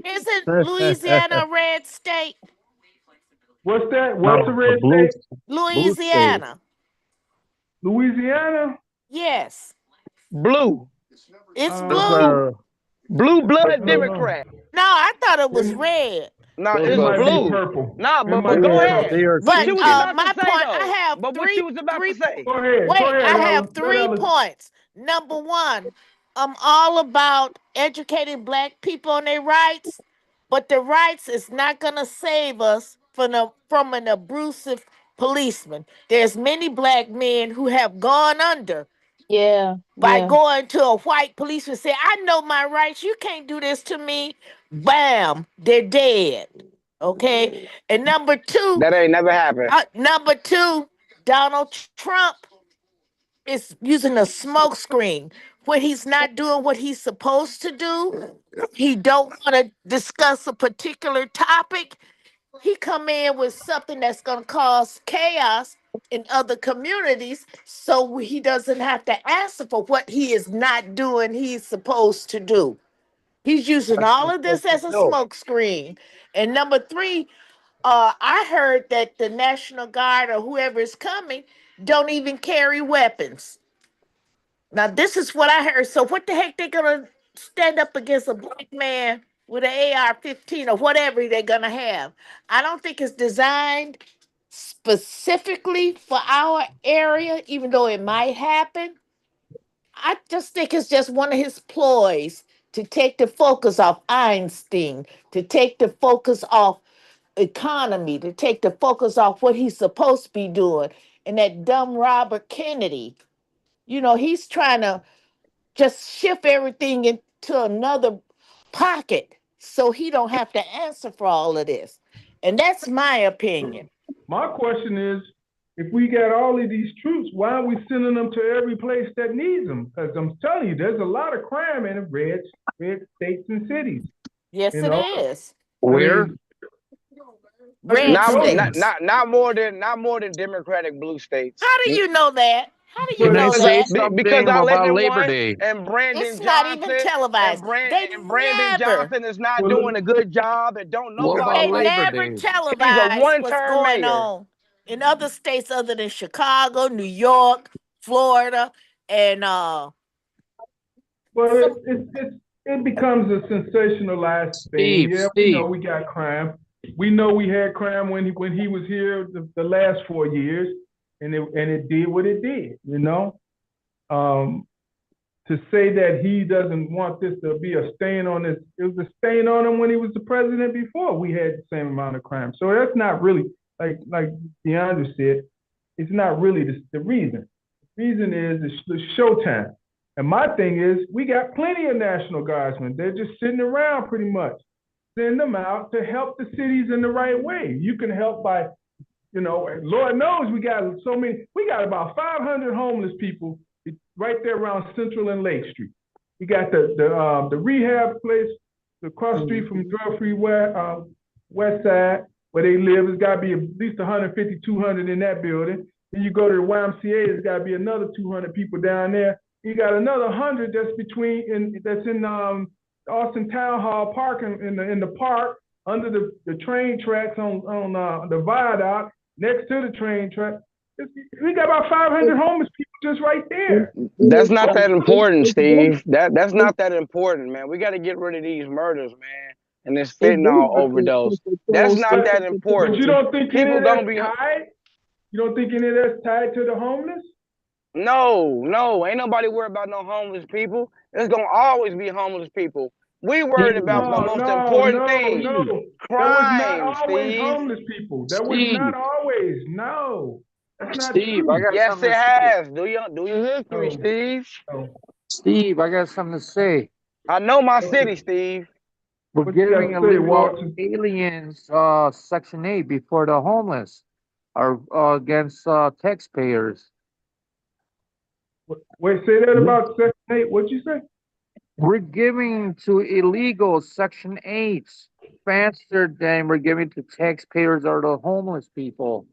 Isn't Louisiana a red state? What's that? No, What's the red the blue, state? blue state. Louisiana. Louisiana. Yes. Blue. It's Those blue. are, Blue I blood don't know. Democrat. No, I thought it was It, red. No, those it it's are, might be blue. purple. Nah, It but might go be ahead. they purple. are Finish But what you cheating. about my to say point, I though. have But what you was about to say. Go ahead. Go wait, ahead, I Ella. have Let 3 Ella. points. Number one, I'm all about educating black people on their rights, but the rights is not gonna save us from an abusive policeman. There's many black men who have gone under Yeah, by yeah. going to a white policeman and say, I know my rights, you can't do this to me. Bam, they're dead. Okay. And That ain't never happened. number two, Donald Trump is using a smoke screen when he's not doing what he's supposed to do. He don't want to discuss a particular topic. He come in with something that's going to cause chaos in other communities, so he doesn't have to answer for what he is not doing he's supposed to do. He's using all of this as a No. smoke screen. And number three, I heard that the National Guard or whoever is coming don't even carry weapons. Now, this is what I heard. So, what the heck they gonna stand up against a black man with an AR-15 or whatever they're gonna have? I don't think it's designed specifically for our area, even though it might happen. I just think it's just one of his ploys to take the focus off Einstein, to take the focus off economy, to take the focus off what he's supposed to be doing. And that dumb Robert Kennedy, he's trying to just shift everything into another pocket so he don't have to answer for all of this. And that's my opinion. My question is, if we got all of these troops, why are we sending them to every place that needs them? Because I'm telling you, there's a lot of crime in the red states and cities. Yes, You it know? is. Where? Red states. Not more than Democratic blue states. How do you know that? How do you Can they know say that? Because something I live about in Labor one, Day? and Brandon It's not even Johnson televised. They and Brandon never, Johnson is not Well, doing a good job, and don't What nobody about they like. Labor never Day? He's a televise what's one-term going mayor. on in other states other than Chicago, New York, Florida, and well, some. it becomes a sensationalized thing. Yeah, we know Steve. we got crime. We know we had crime when he was here the last 4 years, and it did what it did. To say that he doesn't want this to be a stain on this, it was a stain on him when he was the president before. We had the same amount of crime, so that's not really like DeAndre said. It's not really the reason. The reason is it's showtime. And my thing is, we got plenty of National Guardsmen. They're just sitting around pretty much. Send them out to help the cities in the right way. You can help by you know, and Lord knows we got so many. We got about 500 homeless people right there around Central and Lake Street. We got the rehab place across the street from drug-free West Side where they live. It's got to be at least 150, 200 in that building. Then you go to the YMCA, there's got to be another 200 people down there. You got another 100 that's that's in Austin Town Hall parking in the park under the train tracks on the viaduct next to the train track. We got about 500 homeless people just right there. That's not that important, Steve. That's not that important, man. We got to get rid of these murders, man, and this fentanyl overdose. That's not that important. But you don't think People any of don't that's be tied? You don't think any of that's tied to the homeless? No, ain't nobody worried about no homeless people. There's gonna always be homeless people. We worried about the most important thing. No. Crime, That was not always Steve. homeless people. That was Steve. not always. No. That's not Steve, true. I got Yes, something it to say. has. Do your history, No. Steve. No. Steve, I got something to say. I know my city, Steve. We're What you got giving to say, illegal Walter? aliens Section 8 before the homeless are against taxpayers. Wait, say that about Section 8. What'd you say? We're giving to illegal Section 8 faster than we're giving to taxpayers or the homeless people.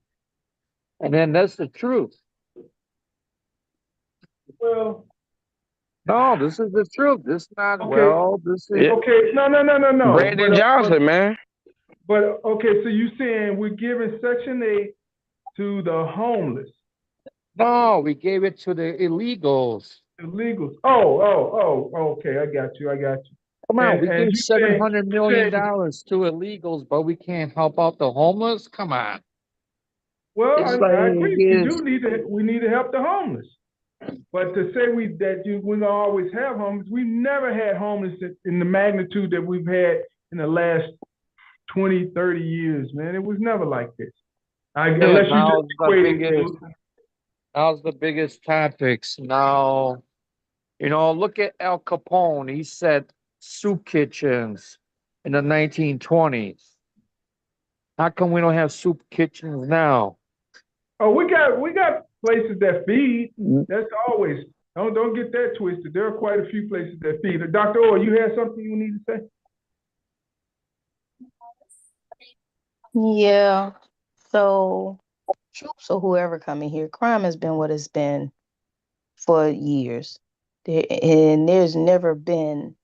And then that's the truth. Well, No, this is the truth. This is not, Okay. well, this is. Yeah. okay. No. Brandon Johnson, man. But okay, so you saying we're giving Section 8 to the homeless, No, we gave it to the illegals. illegals. Oh, okay, I got you. Come on, And- we and gave you say- $700 million to illegals, but we can't help out the homeless? Come on. Well, It's I like agree. it is. We need to help the homeless. But to say we're gonna always have homeless, we've never had homeless in the magnitude that we've had in the last 20, 30 years, man. It was never like this. Unless you now just it's the equate it biggest- to- Now's the biggest topics. Now, look at Al Capone. He said soup kitchens in the 1920s. How come we don't have soup kitchens now? Oh, we got places that feed. That's always. Don't get that twisted. There are quite a few places that feed. Dr. Orr, you had something you need to say? Yeah. So troops or whoever coming here, crime has been what it's been for years. And there's never been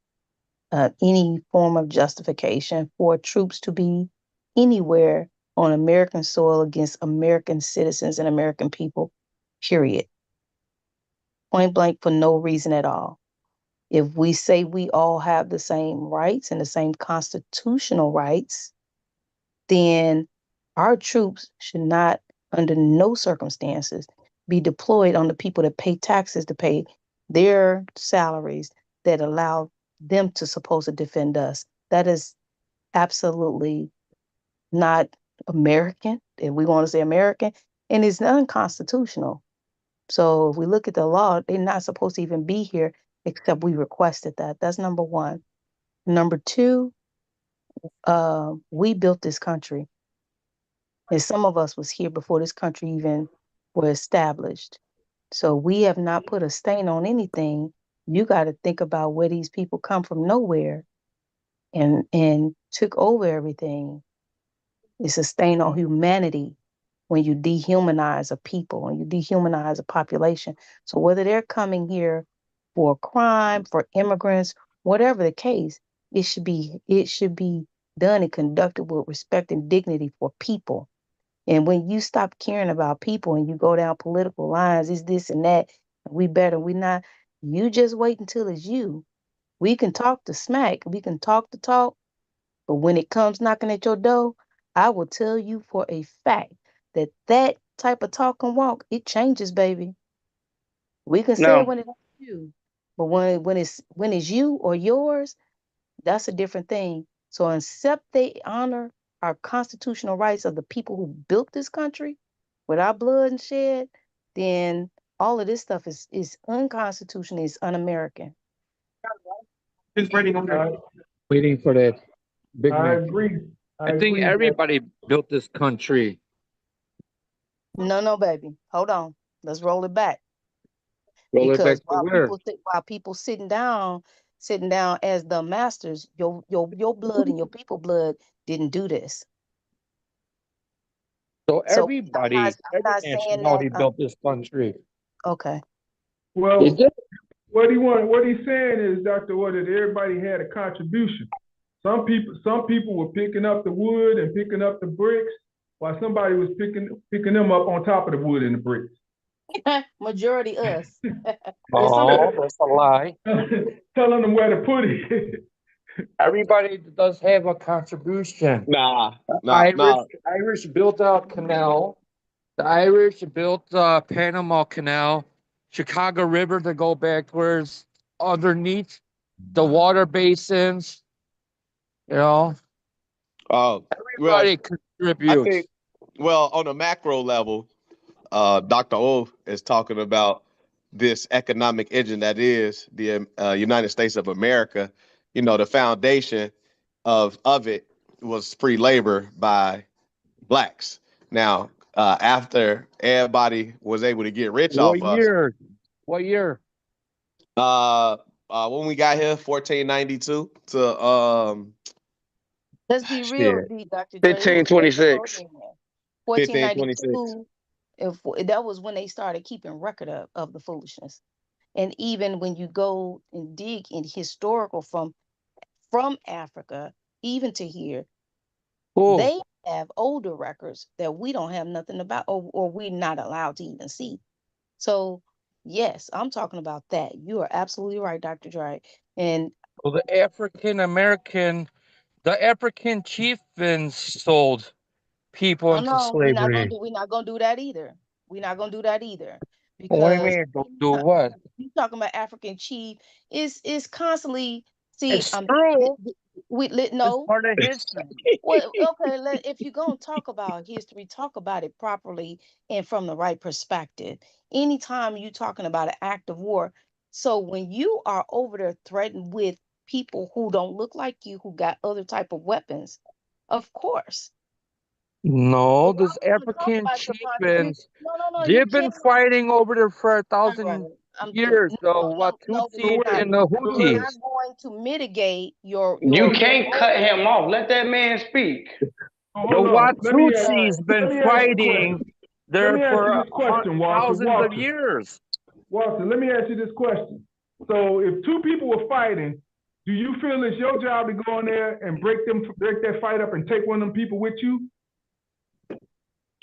any form of justification for troops to be anywhere on American soil against American citizens and American people, period. Point blank, for no reason at all. If we say we all have the same rights and the same constitutional rights, then our troops should not, under no circumstances, be deployed on the people that pay taxes to pay their salaries that allow them to supposed to defend us. That is absolutely not American, if we want to say American, and it's unconstitutional. So if we look at the law, they're not supposed to even be here except we requested that. That's number one. Number two, we built this country. And some of us was here before this country even was established. So we have not put a stain on anything. You got to think about where these people come from nowhere and took over everything. It's a stain on humanity when you dehumanize a people, when you dehumanize a population. So whether they're coming here for crime, for immigrants, whatever the case, it should be done and conducted with respect and dignity for people. And when you stop caring about people and you go down political lines, it's this and that, we better, we not, you just wait until it's you. We can talk the smack, we can talk the talk, but when it comes knocking at your door, I will tell you for a fact that type of talk and walk, it changes, baby. We can say No. it when it's you, but when it's you or yours, that's a different thing. So except they honor our constitutional rights of the people who built this country with our blood and shed, then all of this stuff is unconstitutional, it's un-American. Waiting for that big I man. agree. I think agree. everybody built this country. No, baby. Hold on. Let's roll it back. Roll it back Because to while where? people sitting down as the masters, your blood and your people blood didn't do this. So So everybody, I'm every not saying nationality that. built this country. Okay. Well, Is it? what he's saying is, Dr. Wood, that everybody had a contribution. Some people were picking up the wood and picking up the bricks, while somebody was picking them up on top of the wood and the bricks. Majority us. Oh, that's a lie. Telling them where to put it. Everybody does have a contribution. Nah. Irish built a canal. The Irish built the Panama Canal, Chicago River to go backwards underneath the water basins. You know, Well, everybody I contributes. think, well, on a macro level, Dr. O is talking about this economic engine that is the United States of America. You know, the foundation of it was free labor by blacks. Now, after everybody was able to get rich What off us, year? What year? when we got here, 1492 to Let's be real, Dr. Dre. 1526. 1526. 1492. That was when they started keeping record of the foolishness. And even when you go and dig in historical from Africa, even to here, they have older records that we don't have nothing about, or we're not allowed to even see. So yes, I'm talking about that. You are absolutely right, Dr. Dre. And Well, the African chieftains sold people into no, we're slavery. not gonna do that either. We're not gonna do that either. What do you Because mean? Don't do what? you talking about African chief is constantly see It's true. It's no. part of history. Well, okay, if you're gonna talk about history, talk about it properly and from the right perspective. Anytime you're talking about an act of war, so when you are over there threatened with people who don't look like you, who got other type of weapons, of course. No, But those why would you talk African about your contribution? chieftains, No, you they've been can't. fighting over there for All 1,000 right. years. The No, but Watutsi you're and the not Houthis. going to mitigate your You can't cut own. him off. Let that man speak. The Hold on. Watutsis been Let me ask you a fighting question. there Let me ask for you this question, Walter. thousands of years. Walter, let me ask you this question. So if two people were fighting, do you feel it's your job to go in there and break that fight up and take one of them people with you?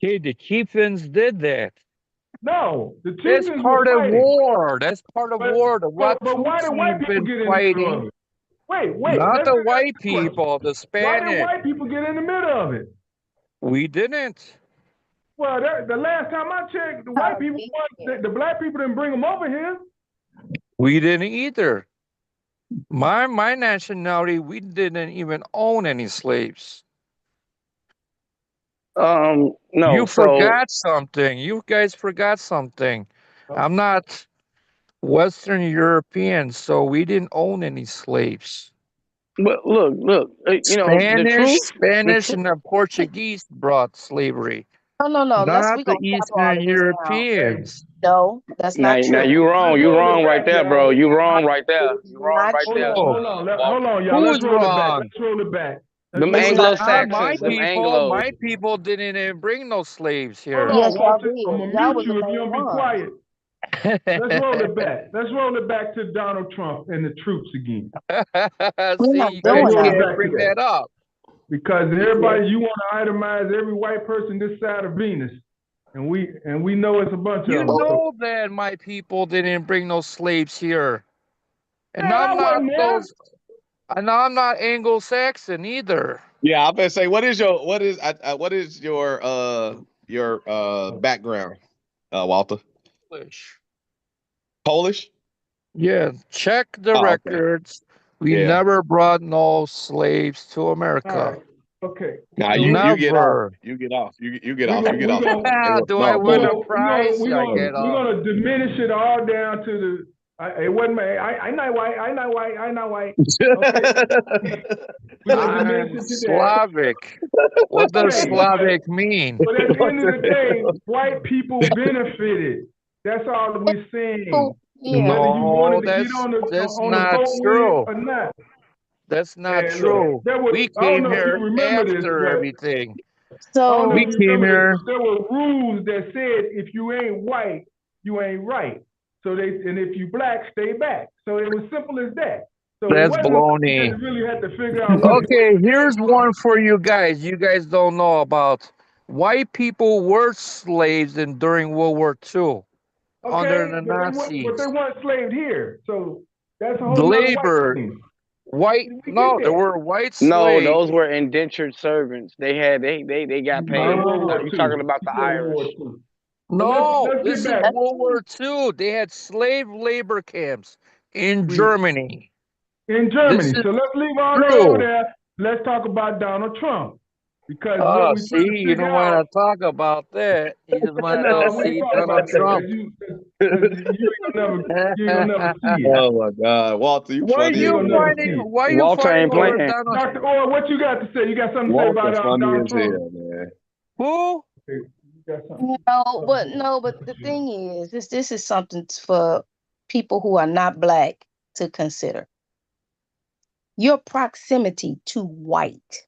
Okay, the chieftains did that. No, the That's chieftains part were of fighting. war. That's part of war. The But why did white Watutsis people been get in the middle of fighting. it? Wait. Not the white Question. people, the Why did Spanish. white people get in the middle of it? We didn't. Well, the last time I checked, the white people, the black people didn't bring them over here. We didn't either. My nationality, we didn't even own any slaves. No. You forgot something. You guys forgot something. I'm not Western European, so we didn't own any slaves. But look. You know the truth. Spanish, and the Portuguese brought slavery. No. Not We the gonna stop all Eastern of this now. Europeans. No, that's not true. Now you wrong. You wrong right there, bro. You wrong right there. It is You wrong not right true. there. Hold on, y'all. Who's wrong? Let's roll it back. Them It's Anglo not true. My Saxons, them people, Anglos. my people didn't even bring no slaves here. Hold on, Yes, y'all Walter. did. I'm gonna Y'all mute was you the if you main don't be one. quiet. Let's roll it back. Let's roll it back to Donald Trump and the troops again. We're See, not you doing guys that. can't bring that up. Because everybody, you want to itemize every white person this side of Venus, and we know it's a bunch You of them. know that my people didn't bring no slaves here, and Man, I'm I not wasn't there. those. And I'm not Anglo-Saxon either. Yeah, I'm gonna say, what is your background, Walter? Polish? Yeah, check the Oh, okay. records. We Yeah. never brought no slaves to All America. right. Okay. Now So you get off. Never. You get off. You get We off. gonna- You get we off. gonna- Do I win a We're prize? I gonna get off. diminish it all down to It wasn't me. I'm not white. I'm not white. I'm not white. Okay. We're gonna diminish I'm it to that. Slavic. What does Hey, Slavic mean? but at the end of the day, white people benefited. That's all that we're saying. Oh, yeah. Whether you No, wanted to get that's on the not boat with true. it or not. That's not And look, true. there was, We I don't came know if here you remember this, after but everything. I don't know We if you came remember here. this, but there were rules that said if you ain't white, you ain't right. So and if you black, stay back. So it was simple as that. So it That's wasn't something baloney. that you really had to figure out. Okay, here's one for you guys. You guys don't know about. White people were slaves during World War II under Okay, the but Nazis. they weren't slaved here. So that's a whole nother white Labor, thing. white. We No, get there that. were white No, slaves. those were indentured servants. They got paid. World War You II. talking about the She said World War Irish? II. No, Let's this get is back. World War II. They had slave labor camps in We- Germany. In This Germany. is So let's leave all that true. over there. Let's talk about Donald Trump. Because what we See, trying to you figure don't want out. to talk about that. You just want No, to we ain't see talking Donald about that Trump. because you ain't gonna never see it. Oh my God, Walter, you Why are funny You as ain't you gonna never hell, see fighting? it. man. Why are you Walter fighting ain't over playing. Donald? Dr. Orr, what you got to say? You got something to say Walter about funny Donald as Trump? hell, man. Who? Okay, you got something? But the thing is, this is something for people who are not black to consider. Your proximity to white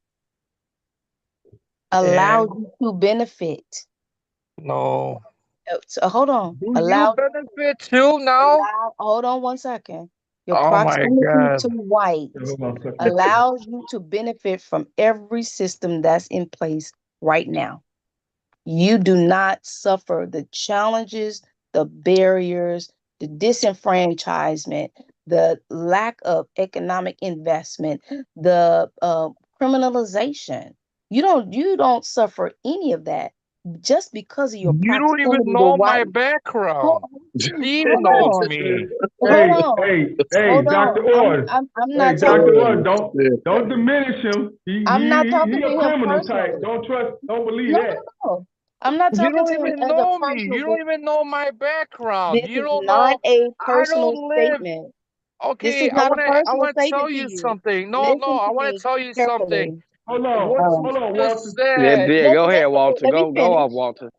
allows you to benefit. No. So hold on. Do you benefit too now? Hold on one second. Your Oh my proximity God. to white Hold on a second. allows you to benefit from every system that's in place right now. You do not suffer the challenges, the barriers, the disenfranchisement, the lack of economic investment, the criminalization. You don't suffer any of that just because of your You don't proximity even to know my white. background. Steve Hold knows on. me. Hold on. Hey, Hold on. Dr. Oz. I'm Hey, not Dr. talking. Oz, don't diminish him. I'm not talking He to a him criminal type. personally. Don't believe No, that. no. I'm not You talking don't to him even as a know me. personal. You don't even know my background. This You is don't not know. a I personal don't live. statement. This Okay, is not a I personal want to tell statement to you you. something. No, Listen I to want me to tell you carefully. something. Hold What on, you Walter. just Yeah, said. go ahead, Walter. Let me Go finish. off, Walter.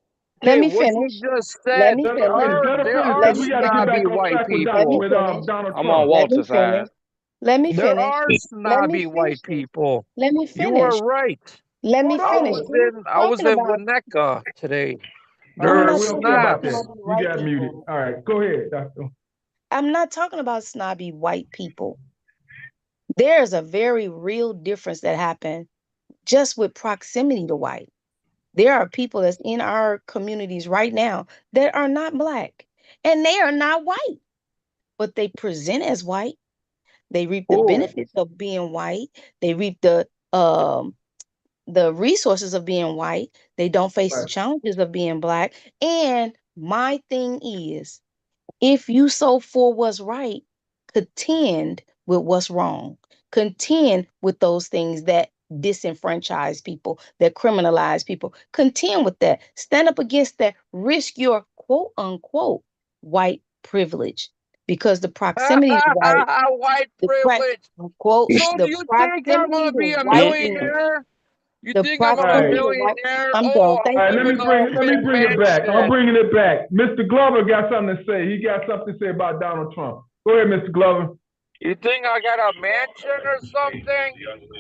Let Okay, me what you finish. just Let said. me Let finish. her There finish are Let because me we got to get finish. back snobby on white track with Let me people. finish. Donald I'm Trump. on Let me Walter's finish. side. Let me There finish. are Let me snobby white finish. people. Let me You are finish. right. Let me I finish. was We're not I was talking in about. Winnetka today. All There I'm right, are not we don't talking care about about snobs. that. snobby You white got muted. people. All right, go ahead, Doctor. I'm not talking about snobby white people. There's a very real difference that happened just with proximity to white. There are people that's in our communities right now that are not black and they are not white, but they present as white. They reap the Oh, benefits of being white. They reap the resources of being white. They don't face the Right. challenges of being black. And my thing is, if you so for what's right, contend with what's wrong. Contend with those things that disenfranchise people, that criminalize people. Contend with that. Stand up against that. Risk your quote unquote white privilege. Because the proximity to white, white privilege. So do the you think I'm proximity gonna to be a whiteness, millionaire? You the think I'm a Right. proximity to white. millionaire? I'm Oh, done. I'm All Thank right, let you. me living bring off in a it back. I'm mansion. bringing it back. Mr. Glover got something to say. He got something to say about Donald Trump. Go ahead, Mr. Glover. You think I got a mansion or something?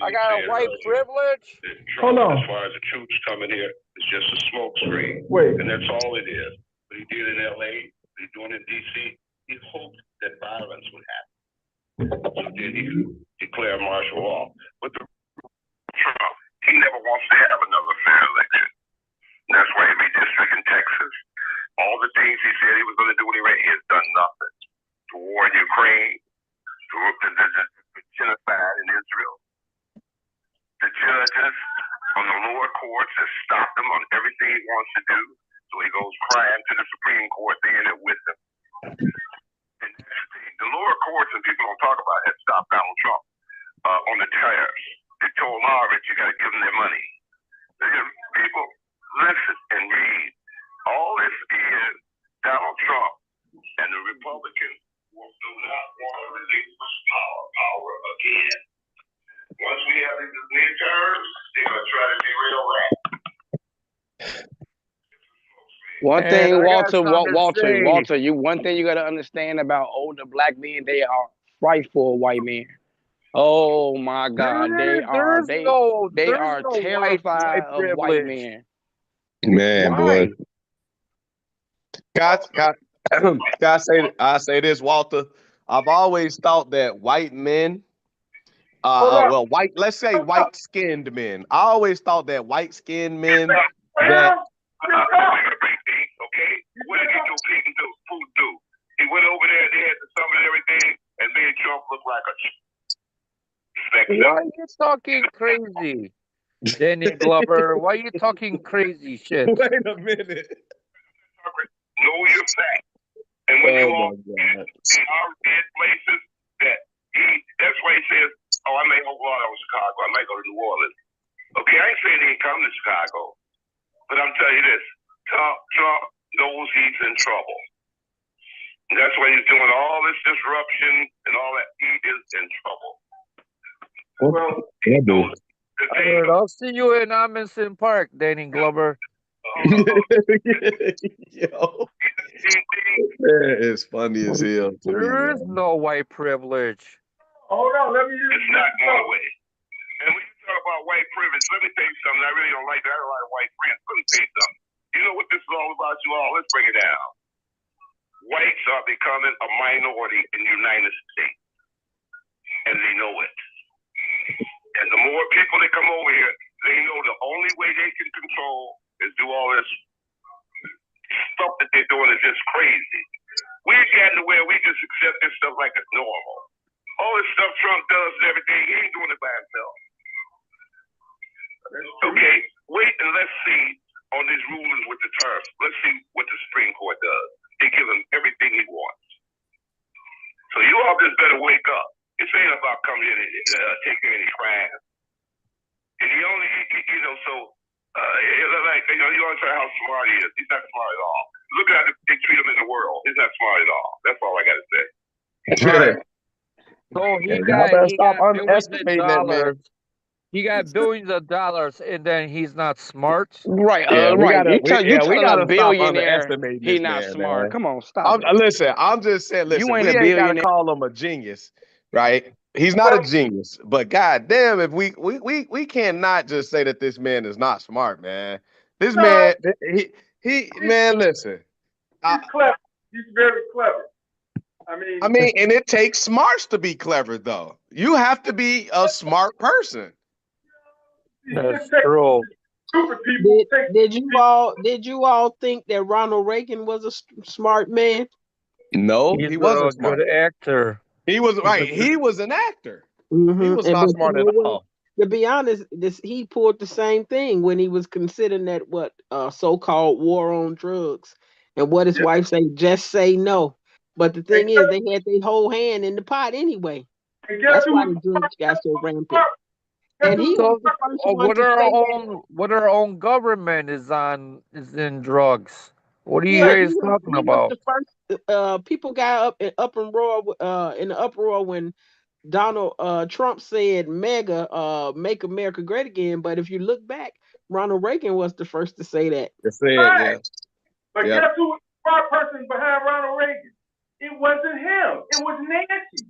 I got a white privilege? Hold on. As far as the troops coming here, it's just a smoke screen. Wait. And that's all it is. What he did in LA, what he's doing in DC, he hoped that violence would happen. So then he declared martial law. But the Trump, he never wants to have another fair election. That's why every district in Texas, all the things he said he was going to do when he ran, he has done nothing. The war in Ukraine, the genocide in Israel. The judges on the lower courts have stopped him on everything he wants to do. So he goes crying to the Supreme Court, they end it with him. And the lower courts, and people don't talk about it, had stopped Donald Trump on the tariffs. They told Lawrence, you got to give them their money. People listen and read. All this is Donald Trump and the Republicans want to One And thing, I got something to say. Walter, one thing you gotta understand about older black men, they are frightful white men. Oh my God, There's they there's are no white terrified of white privilege. men. Man, Why? boy. God, I say this, Walter. I've always thought that white men, Hold up. let's say white-skinned men. I always thought that white-skinned men that Now, Okay? What did he do? Putin do? He went over there, they had the summit and everything, and made Trump look like a Why are you talking crazy, Danny Glover? Why are you talking crazy shit? Wait a minute. know your facts. And when you Oh all my God. are in places that's why he says, oh, I may go to Chicago, I might go to New Orleans. Okay, I ain't saying he ain't coming to Chicago, but I'm telling you this, Trump knows he's in trouble. And that's why he's doing all this disruption and all that. He is in trouble. Well, he knows the I heard, I'll see you in Amundsen Park, Danny Glover. Yo, that is funny as hell to me, There is man. no white privilege. hold on, let me It's not one way. And when you talk about white privilege, let me tell you something. I really don't like that. I have a lot of white friends. Let me tell you something. You know what this is all about, you all? Let's break it down. Whites are becoming a minority in the United States, and they know it. And the more people that come over here, they know the only way they can control is do all this stuff that they're doing is just crazy. We've gotten to where we just accept this stuff like it's normal. All this stuff Trump does and everything, he ain't doing it by himself. Okay, wait and let's see on these rulings with the terms. Let's see what the Supreme Court does. They give him everything he wants. So you all just better wake up. This ain't about coming in and taking any crime. And he only, you want to try how smart he is. He's not smart at all. Look at how they treat him in the world. He's not smart at all. That's all I got to say. Right. So Y'all better stop billions of underestimating that, man. dollars. He got billions of dollars, and then he's not smart. Right, Yeah, we right. gotta, You we tell a gotta stop billionaire underestimating he this not man, smart. man. Come on, stop it. Listen, I'm just saying, You listen, ain't we a ain't gotta billionaire. call him a genius, right? He's not a genius, but goddamn, if we cannot just say that this man is not smart, man. This man, man, listen. He's clever. He's very clever. I mean, and it takes smarts to be clever, though. You have to be a smart person. That's true. Did you all think that Ronald Reagan was a smart man? No, He's he wasn't a smart. good actor. He was right. He was an actor. He was And not smart at all. To be honest, he pulled the same thing when he was considering that so-called war on drugs, and what his wife say, just say no. But the thing is, they had their whole hand in the pot anyway. That's why the drugs got so rampant. And he was the first one what to our say own government is in drugs. What are you yeah, guys talking about? the first people got in the uproar when Donald Trump said mega make America great again. But if you look back, Ronald Reagan was the first to say that. Yeah. But guess who was the smart person behind Ronald Reagan? It wasn't him. It was Nancy.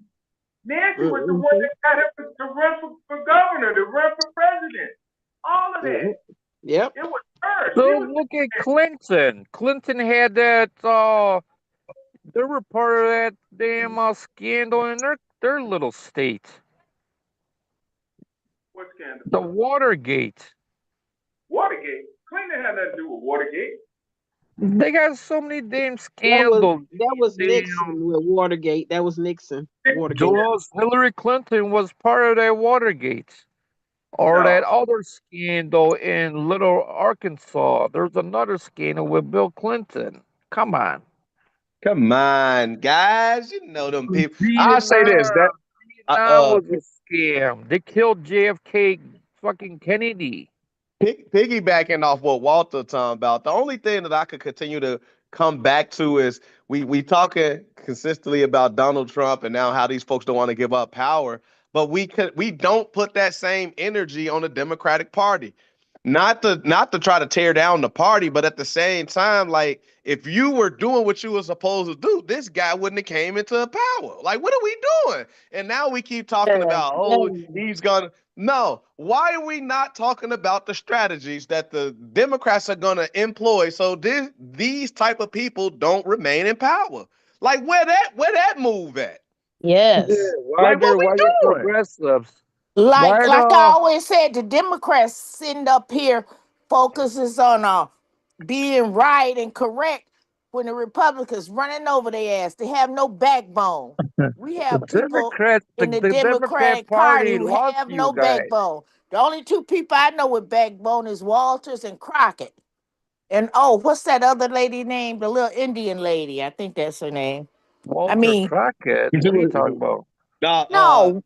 Nancy was the one that got him to run for governor, to run for president. All of that. Yep. It was her. So look at Clinton. Clinton had that. They were part of that damn scandal in their little state. What scandal? The Watergate. Watergate. Clinton had nothing to do with Watergate. They got so many damn scandals. That was Nixon with Watergate. That was Nixon. Watergate. Hillary Clinton was part of that Watergate. Or that other scandal in Little Arkansas. There's another scandal with Bill Clinton. Come on. Come on, guys. You know them people. I'll say this. That was a scam. They killed JFK fucking Kennedy. Piggybacking off what Walter talking about, the only thing that I could continue to come back to is we talking consistently about Donald Trump and now how these folks don't want to give up power, but we don't put that same energy on the Democratic Party. not to try to tear down the party, but at the same time, like if you were doing what you were supposed to do, this guy wouldn't have came into power. Like, what are we doing? And now we keep talking about, oh, he's gonna. No, why are we not talking about the strategies that the Democrats are gonna employ so these type of people don't remain in power? Like, where that move at? Yes. Why Like, what we why doing? progressives? Like Why like I the always said, the Democrats sitting up here focuses on being right and correct when the Republicans running over their ass. They have no backbone. We the have people Democrats, in the the Democrat Democratic Party Party who loves have you no guys. backbone. The only two people I know with backbone is Walters and Crockett. And oh, what's that other lady name? The little Indian lady. I think that's her name. Walter mean, Crockett. What are you talking about? No,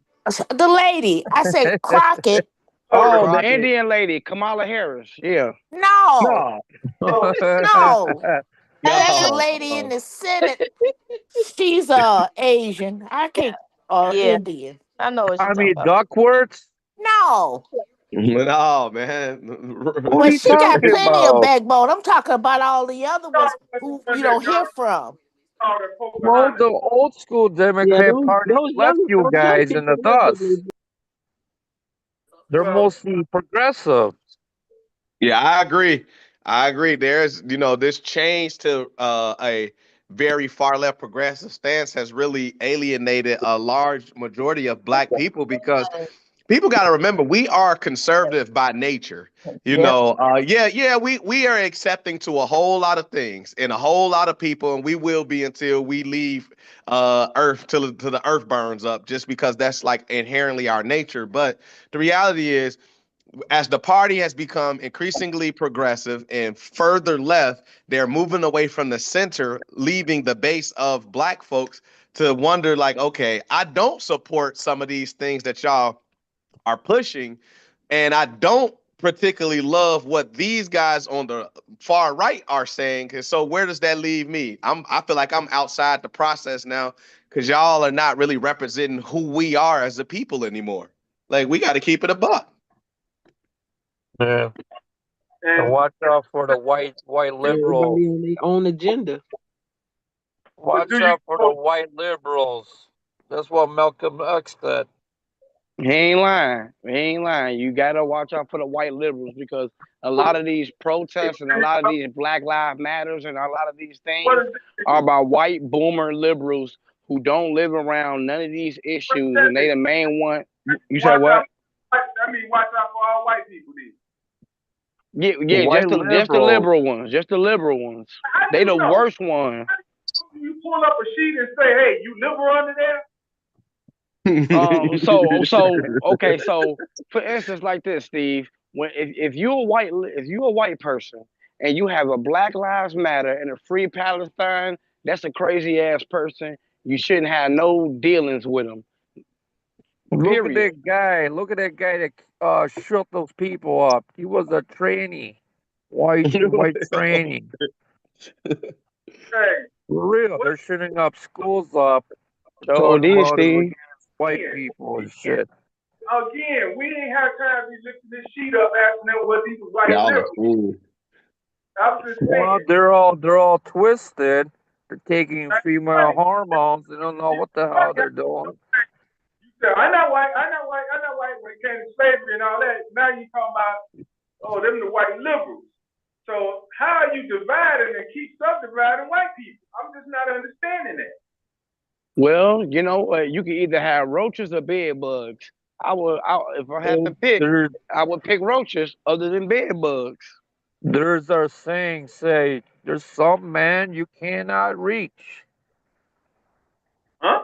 the lady. I said Crockett. Oh, the Crockett. Indian lady, Kamala Harris. Yeah. No, No. no. That's the No. lady in the Senate. She's Asian. I can't Yeah. Indian. I know what you're I talking mean, about. Duckworth. No. No, man. What are Well, you she got talking plenty of about? backbone. I'm talking about all the other ones who you don't hear from. Well, the old school Democrat Party left you guys in the dust. They're mostly progressive. Yeah, I agree. I agree. There's, this change to a very far left progressive stance has really alienated a large majority of black people because people got to remember we are conservative by nature. Yep. We are accepting to a whole lot of things and a whole lot of people, and we will be until we leave Earth till the Earth burns up, just because that's like inherently our nature. But the reality is, as the party has become increasingly progressive and further left, they're moving away from the center, leaving the base of black folks to wonder, like, okay, I don't support some of these things that y'all are pushing, and I don't particularly love what these guys on the far right are saying. So where does that leave me? I feel like I'm outside the process now because y'all are not really representing who we are as a people anymore. Like, we got to keep it a buck. Yeah. And watch out for the white liberal. Everybody on their own agenda. Watch out for the white liberals. That's what Malcolm X said. He ain't lying. He ain't lying. You gotta watch out for the white liberals because a lot of these protests and a lot of these Black Lives Matters and a lot of these things are by white boomer liberals who don't live around none of these issues, and they the main one. You said what? I mean, watch out for all white people then. Yeah, just the liberal ones. Just the liberal ones. They the worst ones. You pull up a sheet and say, "Hey, you liberal under there?" Okay, so for instance, like this, Steve, if you're a white person and you have a Black Lives Matter and a Free Palestine, that's a crazy ass person. You shouldn't have no dealings with them. Look at that guy. Look at that guy that shut those people up. He was a trainee. White trainee. Hey, For real. They're shutting up schools up. So these Steve. White people and shit. Again, we didn't have time to be lifting this sheet up asking them what these white liberals. I was just saying. Well, they're all twisted. They're taking female hormones. They don't know what the hell they're doing. I'm not white when it came to slavery and all that. Now you talking about, them the white liberals. So how are you dividing and keep subdividing white people? I'm just not understanding that. Well, you can either have roaches or bed bugs. If I had to pick, I would pick roaches other than bed bugs. There's our saying, there's some man you cannot reach. Huh?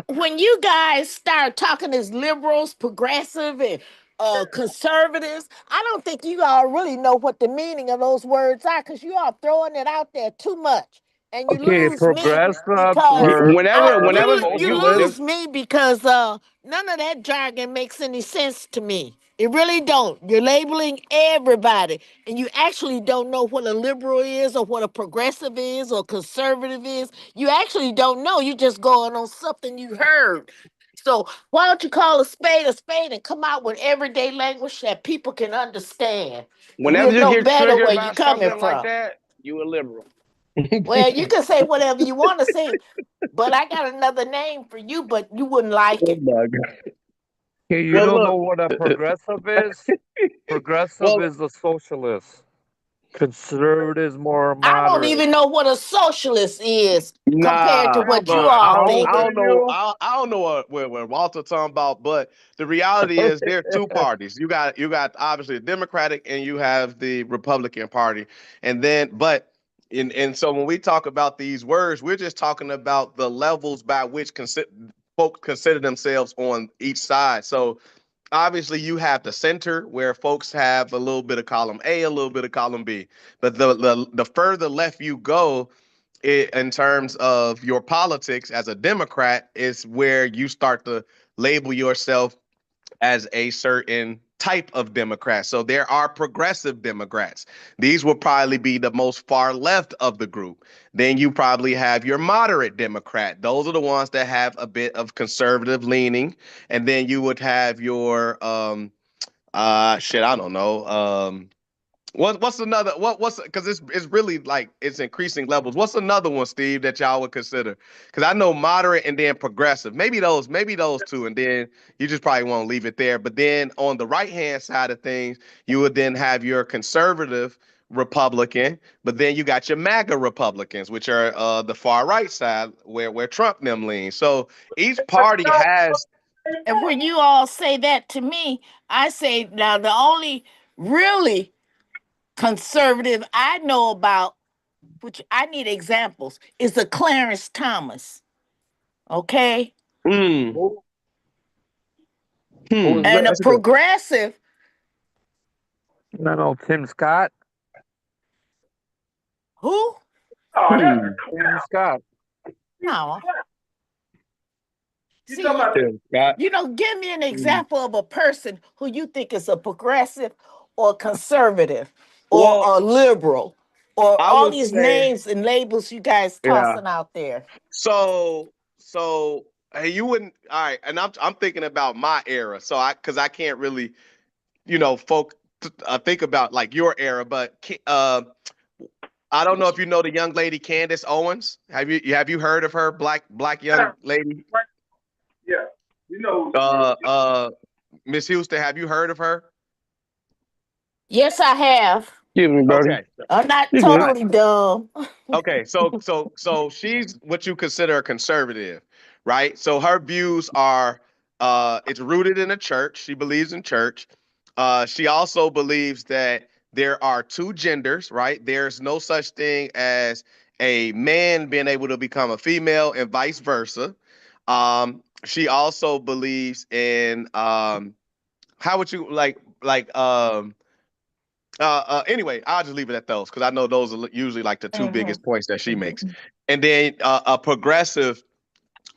When you guys start talking as liberals, progressive, and conservatives, I don't think you all really know what the meaning of those words are because you are throwing it out there too much. And you lose me because you lose me because none of that jargon makes any sense to me. It really don't. You're labeling everybody, and you actually don't know what a liberal is or what a progressive is or conservative is. You actually don't know. You're just going on something you heard. So why don't you call a spade and come out with everyday language that people can understand? Whenever We'll you know get better triggered where you're by coming something like from. that, you a liberal. Well, you can say whatever you want to say, but I got another name for you, but you wouldn't like Oh it. my God. Okay, you Well, don't look. know what a progressive is? Progressive Well, is a socialist. Conservative is more I don't moderate. even know what a socialist is compared to nah. what you Look, all How I old are thinking. don't know. you? I don't know what Walter talking about, but the reality is there are two parties. You got obviously the Democratic and you have the Republican Party, and then and so when we talk about these words, we're just talking about the levels by which folks consider themselves on each side. So obviously you have the center where folks have a little bit of column A, a little bit of column B. But the further left you go in terms of your politics as a Democrat is where you start to label yourself as a certain type of Democrat. So there are progressive Democrats. These will probably be the most far left of the group. Then you probably have your moderate Democrat. Those are the ones that have a bit of conservative leaning. And then you would have your shit, I don't know. What's another what's because it's really like it's increasing levels. What's another one, Steve, that y'all would consider? Because I know moderate and then progressive. Maybe those two, and then you just probably won't leave it there. But then on the right hand side of things, you would then have your conservative Republican, but then you got your MAGA Republicans, which are the far right side where Trump them lean. So each party has And when you all say that to me, I say now the only really conservative I know about, which I need examples, is the Clarence Thomas. Okay. mm, Who is hmm, And a that? that's a good. progressive, No, Tim Scott. who? Hmm. Tim Scott. No. You See, talking about Tim Scott. give me an Hmm. example of a person who you think is a progressive or conservative or Well, a liberal or I all would these say, names and labels you guys yeah. tossing out there. So hey, you wouldn't. All right, and I'm thinking about my era. So because I can't really, think about like your era, but I don't know if you know the young lady Candace Owens. Have you heard of her? Black young lady. yeah, you know, Uh, uh, Miss Houston, have you heard of her? Yes, I have. Excuse me, Birdie. Okay, I'm not You good? totally dumb. okay. So she's what you consider a conservative, right? So her views are it's rooted in a church. She believes in church. She also believes that there are two genders, right? There's no such thing as a man being able to become a female and vice versa. She also believes in how would you anyway, I'll just leave it at those because I know those are usually like the two Mhm. biggest points that she makes. And then a progressive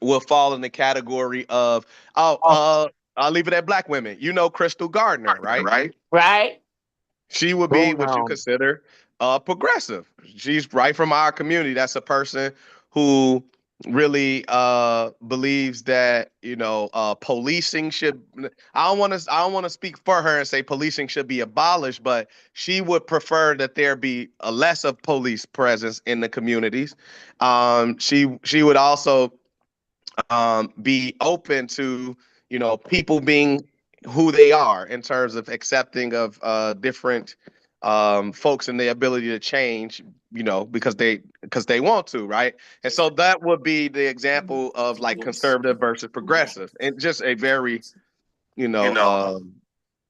will fall in the category of I'll leave it at black women. You know Crystal Gardner, right? Right? She would be what you Pronoun. consider progressive. She's right from our community. That's a person who really believes that policing should. I don't want to speak for her and say policing should be abolished, but she would prefer that there be a less of police presence in the communities. She would also be open to people being who they are in terms of accepting of different folks and the ability to change because they want to, right? And so that would be the example of like conservative versus progressive, and just a very you know um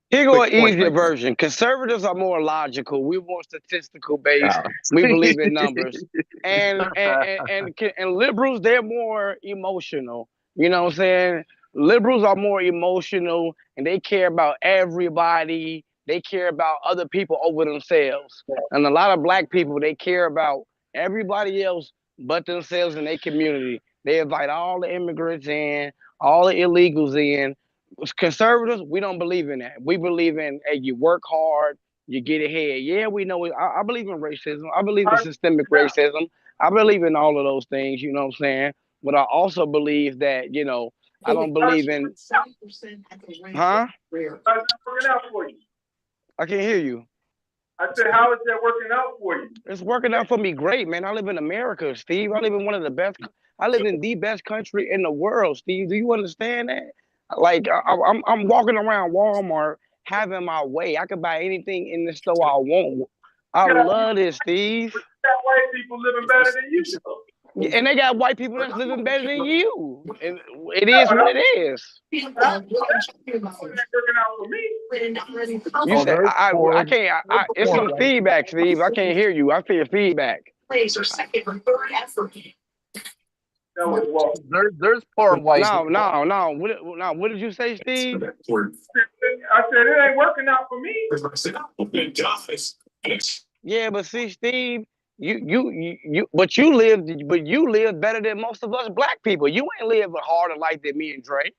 Here go quick an point easier right there. version. Conservatives are more logical. We're more statistical based. Yeah. We believe in numbers. And liberals, they're more emotional. You know what I'm saying? Liberals are more emotional and they care about everybody. They care about other people over themselves. And a lot of black people, they care about everybody else but themselves and their community. They invite all the immigrants in, all the illegals in. Conservatives, we don't believe in that. We believe in, hey, you work hard, you get ahead. Yeah, we know it. I believe in racism. I believe in systemic racism. I believe in all of those things, you know what I'm saying? But I also believe that, I don't believe in, huh? How's that working out for you? I can't hear you. I said, how is that working out for you? It's working out for me great, man. I live in America, Steve. I live in one of the best. I live in the best country in the world, Steve. Do you understand that? Like I'm walking around Walmart having my way. I could buy anything in the store I want. I love this, Steve. But you got white people living better than you do. Yeah, and they got white people that's living better than you. And it is what it is. That's working out for me. You said I can't. It's some feedback, Steve. I can't hear you. I feel feedback. There's poor white. No. What did you say, Steve? I said it ain't working out for me. Yeah, but see, Steve, but you live better than most of us black people. You ain't live a harder life than me and Dre.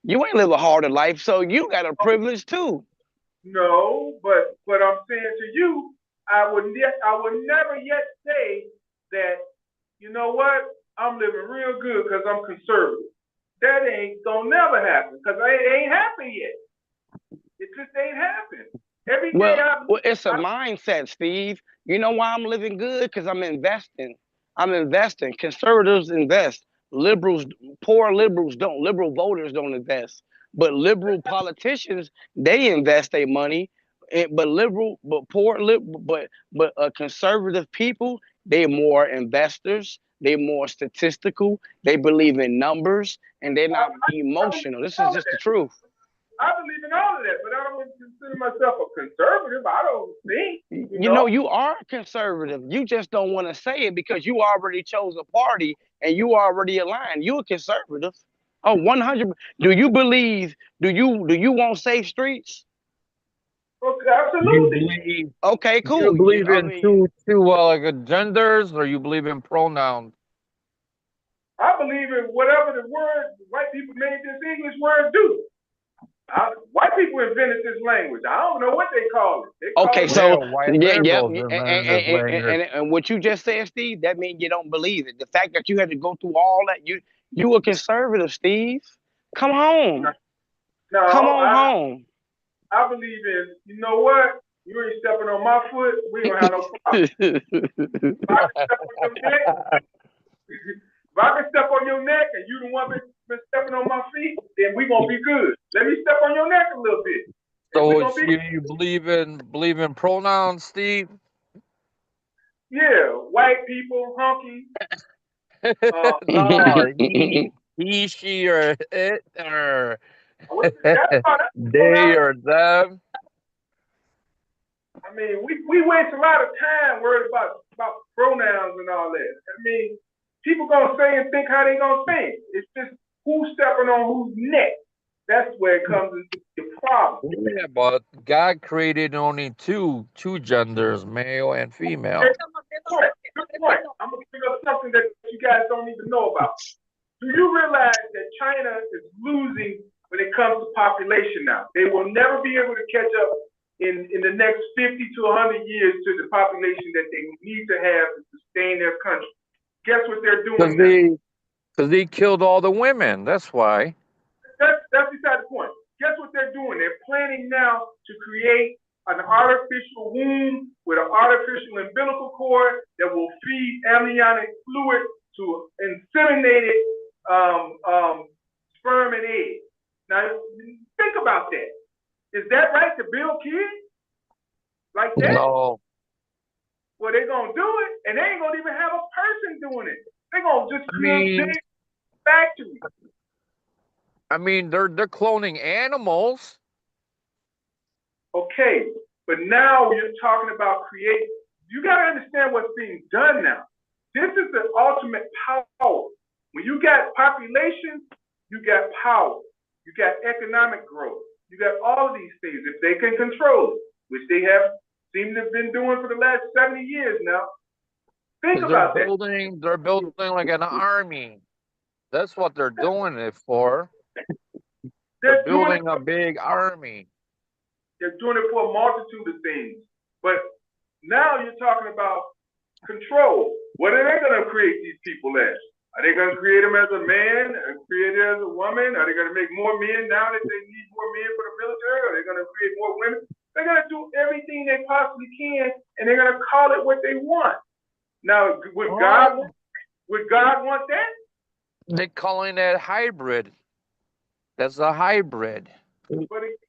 You ain't live a harder life, so you got a privilege too. No, but I'm saying to you, I would never yet say that, you know what, I'm living real good because I'm conservative. That ain't gonna never happen because it ain't happened yet. It just ain't happened. Every day it's a mindset, Steve. You know why I'm living good? Because I'm investing. Conservatives invest. Liberals, poor liberals don't. Liberal voters don't invest. But liberal politicians, they invest their money. But conservative people, they're more investors. They're more statistical. They believe in numbers, and they're not emotional. This is just the truth. I believe in all of that, but I don't consider myself a conservative. I don't think. You know, you are conservative. You just don't want to say it because you already chose a party and you already aligned. You're a conservative. Oh, 100. Do you want safe streets? Okay, absolutely. Okay, cool. You believe in two like genders, or you believe in pronouns? I believe in whatever the word white people made this English word do. White people invented this language. I don't know what they call it. Okay, so yeah. And what you just said, Steve, that means you don't believe it. The fact that you had to go through all that, you a conservative, Steve. Come home. No, come on home. I believe in, you know what? You ain't stepping on my foot, we don't have no problem. If I can step on your neck and you the one been stepping on my feet, then we gonna be good. Let me step on your neck a little bit. So you believe in pronouns, Steve? Yeah, white people, hunky. No, he, she, or it, or they, or them. I mean, we waste a lot of time worried about pronouns and all that. I mean, people gonna say and think how they gonna think. It's just who's stepping on whose neck. That's where it comes into the problem. Yeah, but God created only two genders, male and female. Good point. I'm gonna bring up something that you guys don't even know about. Do you realize that China is losing when it comes to population now? They will never be able to catch up in the next 50 to 100 years to the population that they need to have to sustain their country. Guess what they're doing? Because they killed all the women. That's why. That's beside the point. Guess what they're doing? They're planning now to create an artificial womb with an artificial umbilical cord that will feed amniotic fluid to inseminated sperm and egg. Now, think about that. Is that right to build kids like that? No. Well, they're going to do it, and they ain't going to even have a person doing it. They're going to just build big factories. I mean, they're cloning animals. Okay, but now you're talking about creating. You got to understand what's being done now. This is the ultimate power. When you got population, you got power. You got economic growth. You got all of these things. If they can control it, which they have seemed to have been doing for the last 70 years now. Think about that. They're building like an army. That's what they're doing it for. They're building a big army. They're doing it for a multitude of things. But now you're talking about control. What are they going to create these people as? Are they going to create them as a man and create it as a woman? Are they going to make more men now that they need more men for the military? Are they going to create more women? They're going to do everything they possibly can, and they're going to call it what they want. Now, would God want that? They're calling that hybrid. That's a hybrid.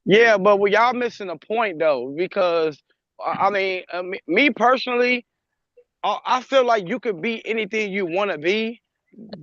Yeah, but y'all missing a point though, because I mean, me personally, I feel like you could be anything you want to be.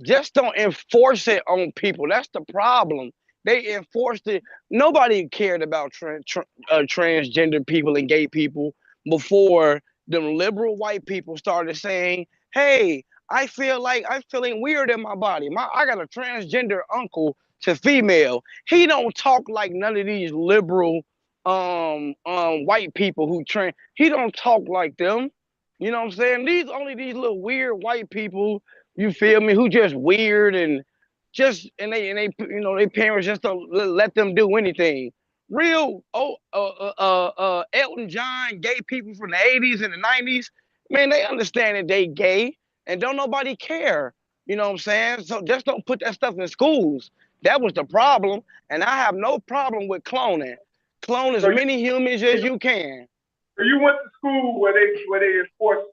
Just don't enforce it on people. That's the problem. They enforced it. Nobody cared about transgender people and gay people before them liberal white people started saying, "Hey, I feel like I'm feeling weird in my body. I got a transgender uncle to female. He don't talk like none of these liberal white people who train. He don't talk like them. You know what I'm saying? These little weird white people, you feel me, who just weird and they you know, their parents just don't let them do anything. Real Elton John gay people from the 80s and the 90s, man, they understand that they gay and don't nobody care. You know what I'm saying? So just don't put that stuff in schools. That was the problem. And I have no problem with cloning. Clone as many humans as you can. So you went to school where they enforce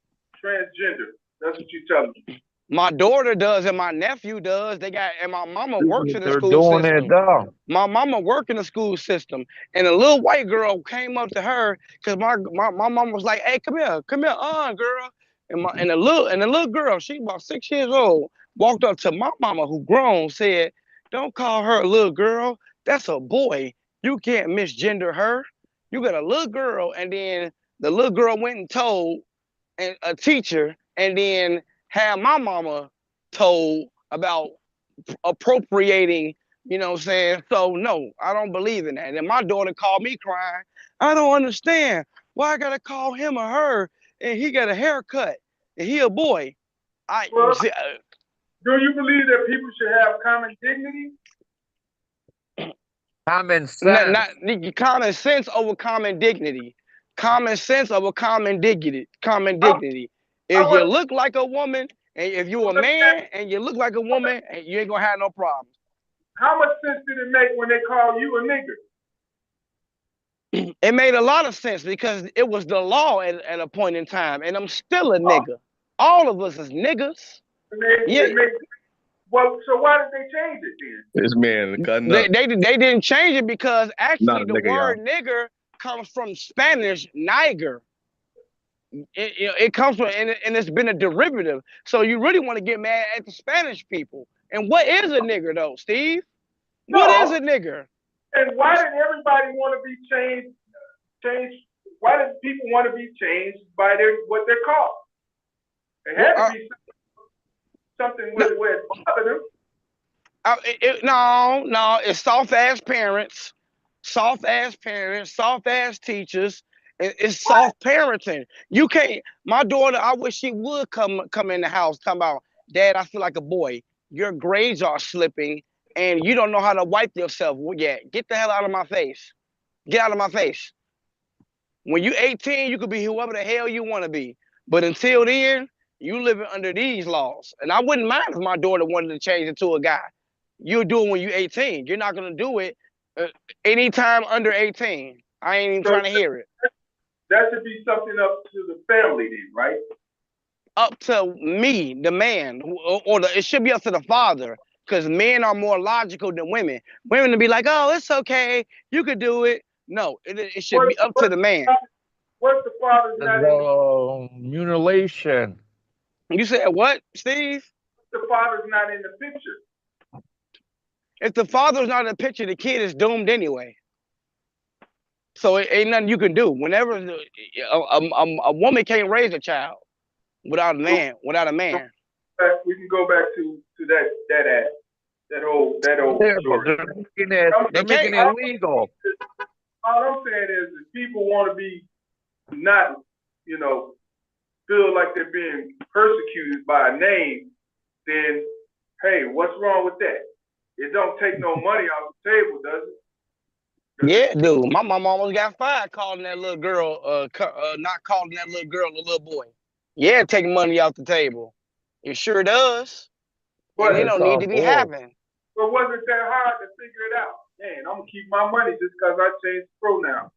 transgender. That's what you tell me. My daughter does and my nephew does. And my mama works in the They're school doing system. it though. My mama worked in the school system, and a little white girl came up to her because my mama was like, "Hey, come here, girl." And the little girl, she about 6 years old, walked up to my mama who grown, said, "Don't call her a little girl. That's a boy. You can't misgender her. You got a little girl." And then the little girl went and told a teacher, and then had my mama told about appropriating, you know what I'm saying? So no, I don't believe in that. And my daughter called me crying. I don't understand why I gotta call him or her, and he got a haircut and he a boy. Do you believe that people should have common dignity? Common sense. Not common sense over common dignity. Common sense over common dignity. Common dignity. If you look like a woman, and if you're a man and you look like a woman, you ain't gonna have no problems. How much sense did it make when they call you a nigger? It made a lot of sense because it was the law at a point in time, and I'm still a nigga. All of us is niggas. Well, so why did they change it then? This man cutting up. They didn't change it because actually the word nigger comes from Spanish niger. It comes from, and it's been a derivative. So you really want to get mad at the Spanish people. And what is a nigger though, Steve? What is a nigger? And why did everybody want to be changed? Why did people want to be changed by what they're called? It had to be something where it bothered them. No, it's soft ass parents, soft ass teachers. It's soft parenting. You can't. My daughter, I wish she would come in the house talking about, "Dad, I feel like a boy. Your grades are slipping, and you don't know how to wipe yourself." Well, yeah, get the hell out of my face. Get out of my face. When you're 18, you could be whoever the hell you want to be. But until then, you living under these laws. And I wouldn't mind if my daughter wanted to change into a guy. You'll do it when you're 18. You're not gonna do it anytime under 18. I ain't even trying to hear it. That should be something up to the family then, right? Up to me, the man, it should be up to the father, because men are more logical than women. Women to be like, "Oh, it's okay, you could do it." No, it should be up to the man. What's the father's not in mutilation? You said what, Steve? The father's not in the picture. If the father's not in the picture, the kid is doomed anyway. So it ain't nothing you can do. Whenever a woman can't raise a child without a man, We can go back to that old story. They're making it illegal. All I'm saying is, if people want to be not, feel like they're being persecuted by a name, then hey, what's wrong with that? It don't take no money off the table, does it? Yeah, dude. My mom almost got fired calling that little girl, not calling that little girl a little boy. Yeah, taking money off the table. It sure does. and it But don't need to be happening. but was it that hard to figure it out? Man, I'm gonna keep my money just because I changed pronoun.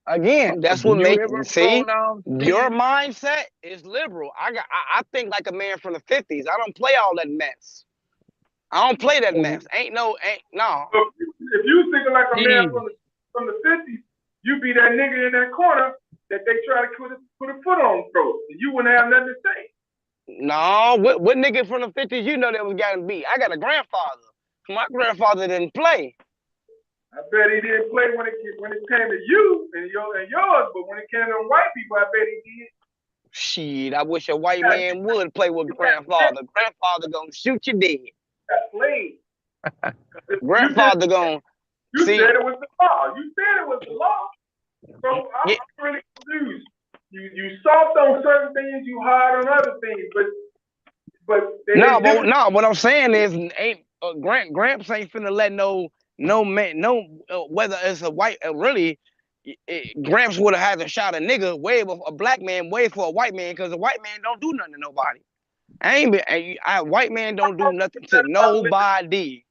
Again, that's Do what you makes ever see pronoun, your Steve? mindset is liberal. I think like a man from the 50s. I don't play all that mess. I don't play that mess. Ain't no. So if you thinking like a man Steve. from the 50s, you be that nigga in that corner that they try to put a foot on throat, and you wouldn't have nothing to say. No, what nigga from the 50s you know that was gotten beat? I got a grandfather. My grandfather didn't play. I bet he didn't play when it came to you and yours, but when it came to white people, I bet he did. Shit, I wish a white man would play with grandfather. Grandfather gonna shoot you dead. That played. Grandfather gonna You see. said it was the law. You said it was the law. So I'm really confused. You soft on certain things, you hard on other things, but what I'm saying is, ain't Gramps ain't finna let no man, whether it's a white, Gramps would have had to shot a nigga way for a black man, way for a white man, because a white man don't do nothing to nobody. White man don't do nothing to nobody.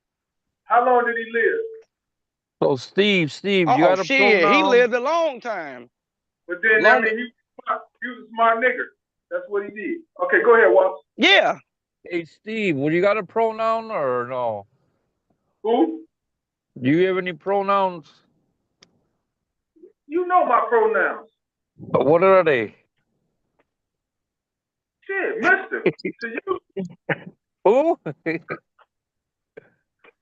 How long did he live? So Steve, you Oh got a shit, pronoun? he lived a long time. But then I mean, he was a smart nigga. That's what he did. Okay, go ahead, Walter. Yeah. Hey Steve, would you got a pronoun or no? Who? Do you have any pronouns? You know my pronouns. What are they? Shit, mister. To you. Who?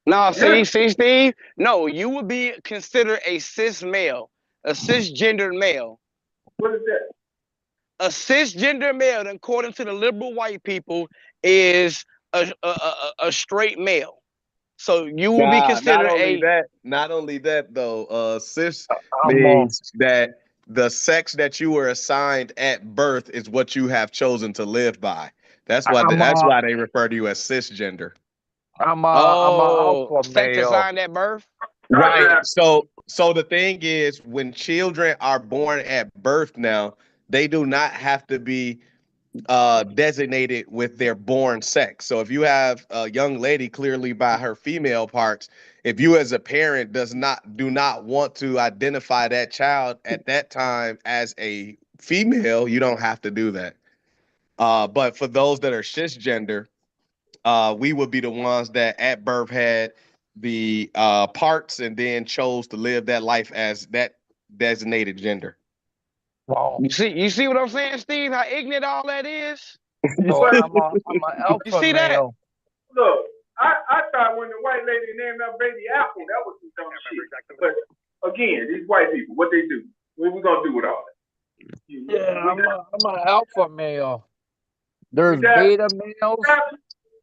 No, see, Steve. No, you would be considered a cis male, a cisgendered male. What is that? A cisgender male, according to the liberal white people, is a straight male. So you will be considered Not only that though, cis means that the sex that you were assigned at birth is what you have chosen to live by. That's why they refer to you as cisgender. I'm a alpha sex male. assigned at birth. Right. So the thing is, when children are born at birth now, they do not have to be designated with their born sex. So if you have a young lady clearly by her female parts, if you as a parent do not want to identify that child at that time as a female, you don't have to do that. But for those that are cisgender, we would be the ones that at birth had the parts and then chose to live that life as that designated gender. Wow. You see what I'm saying, Steve? How ignorant all that is? So I'm an alpha You see that? male. Look, I thought when the white lady named her baby Apple, that was some dumb shit. But again, these white people, what they do? What we gonna do with all that? Yeah, I'm an alpha male. There's beta males.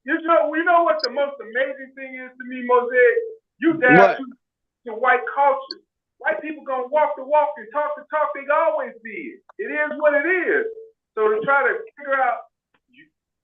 You know what the most amazing thing is to me, Mosaic? You down to white culture. White people gonna walk the walk and talk the talk they always did. It is what it is. So to try to figure out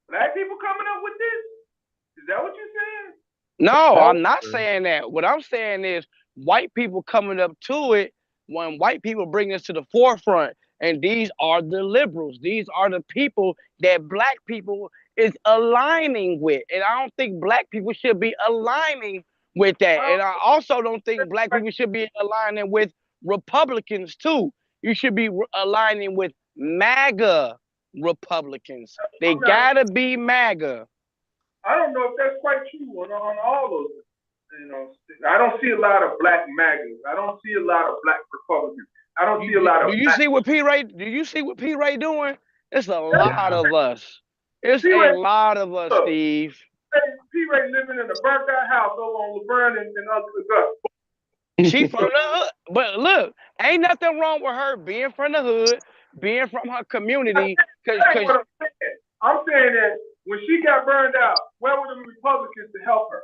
black people coming up with this, is that what you're saying? No, I'm not saying that. What I'm saying is white people coming up to it when white people bring us to the forefront. And these are the liberals. These are the people that black people is aligning with. And I don't think black people should be aligning with that. And I also don't think black people should be aligning with Republicans too. You should be aligning with MAGA Republicans. They gotta be MAGA. I don't know if that's quite true on all those. You know, I don't see a lot of black MAGAs. I don't see a lot of black Republicans. I don't see a lot of. Do you see what P. Ray? Do you see what P. Ray doing? It's a lot of us. It's a lot of us, Steve. P. Ray living in a burnt out house over on Laverne and Ugly Duck. She from the hood, but look, ain't nothing wrong with her being from the hood, being from her community. I'm saying that when she got burned out, where were the Republicans to help her?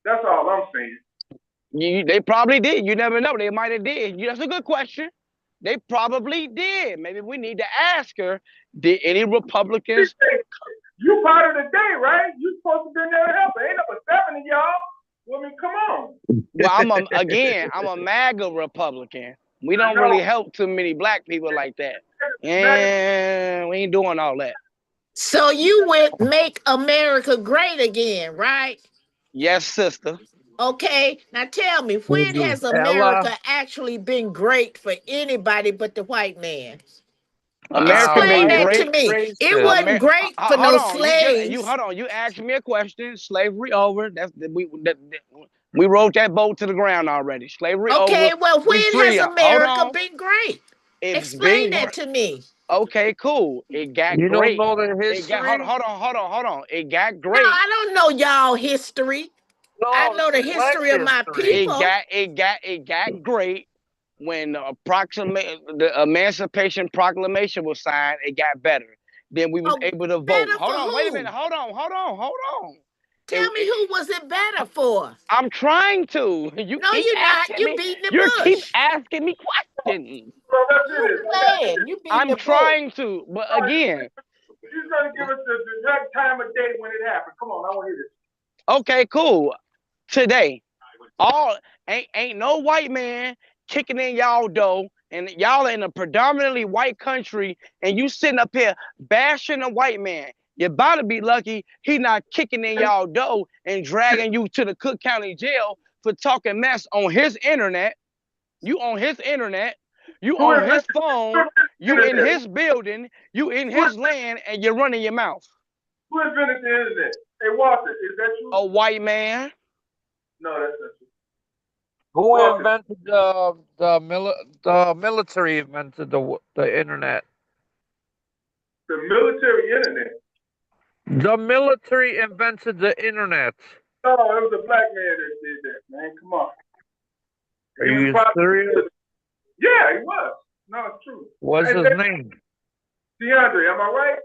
That's all I'm saying. They probably did. You never know. They might have did. That's a good question. They probably did. Maybe we need to ask her, did any Republicans? You part of the day, right? You supposed to be there to help her. Ain't number 7 of y'all. Well, I mean, come on. Well, I'm a MAGA Republican. We don't really help too many black people like that. And we ain't doing all that. So you would make America great again, right? Yes, sister. Okay, now tell me, Would when you has Ella? America actually been great for anybody but the white man? America Wow, Explain been why are that you to great. me. It racist? wasn't great for Hold no on, you slaves. hold on. You asked me a question. Slavery over. We rode that boat to the ground already. Slavery over. Okay, well, We when has free. Hold America on. been great? It's Explain been that great. to me. Okay, cool. It got You don't great. know the It got history? hold on. It got No, great. I don't know y'all history. I No, know the this is black history of my history. people. It got great when the Emancipation Proclamation was signed. It got better. Then we was Oh, able to vote. better Hold for on, wait a minute. who? Hold on. Tell me who was it better for? I'm trying to. You No, keep you're not. asking You me. beating the You keep bush. asking me questions. Well, let's do You this. playing. You beating I'm the bush. trying to, but again, She's gonna give us the exact time of day when it happened. Come on, I want to hear this. okay, cool. Today, all ain't no white man kicking in y'all dough, and y'all in a predominantly white country, and you sitting up here bashing a white man. You about to be lucky he not kicking in y'all dough and dragging you to the Cook County Jail for talking mess on his internet. You on his internet, you Who on is his phone, you in internet? his building, you in his land, and you're running your mouth. Who invented the internet? Hey, Walter, is that you? A white man. No, that's not you. Who Walter. invented the military invented the internet? The military internet. The military invented the internet. No, it was a black man that did that, man. Come on. Are you serious? Yeah, he was. No, it's true. What's his name? DeAndre, am I right?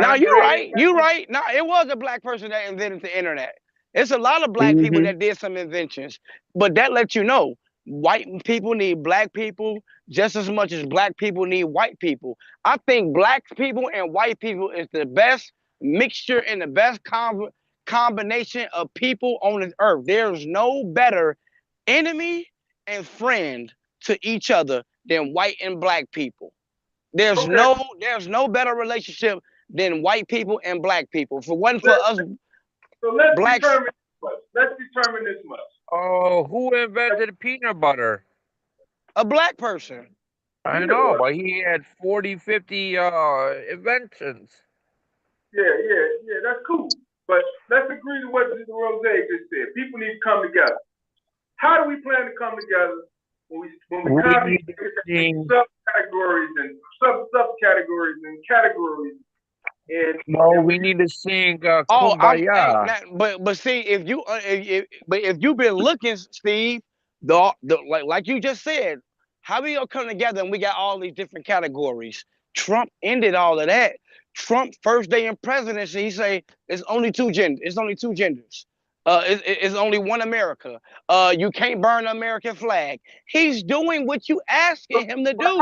Now you're right. DeAndre? You're right. Now it was a black person that invented the internet. It's a lot of black people that did some inventions, but that lets you know white people need black people just as much as black people need white people. I think black people and white people is the best mixture and the best combination of people on this earth. There's no better enemy and friend to each other than white and black people. There's no better relationship than white people and black people. For us So let's blacks, determine this much. Let's determine this much. Oh, who invented peanut butter? a black person. I know, but he had 40, 50 inventions. Yeah, that's cool. But let's agree to what Rose just said. People need to come together. How do we plan to come together when we come together subcategories and subcategories and categories? And we need to sing Kumbaya. But see, if you've been looking, Steve, like you just said, how we gonna come together and we got all these different categories? Trump ended all of that. Trump first day in presidency, he say it's only two genders. It's only two genders. It's only one America. You can't burn the American flag. He's doing what you asking him to do.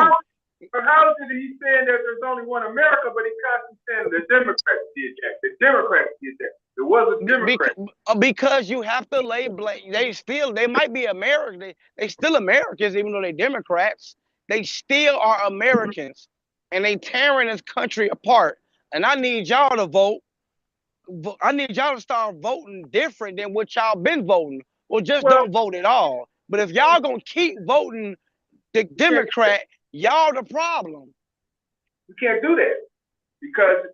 But how is it he's saying that there's only one America, but he constantly saying the Democrats did that. The Democrats did that. It wasn't Democrats. Because you have to lay blame. They might be American. They still Americans, even though they're Democrats. They still are Americans, and they tearing this country apart. And I need y'all to vote. I need y'all to start voting different than what y'all been voting. Well, don't vote at all. But if y'all gonna keep voting the Democrat, y'all the problem. We can't do that because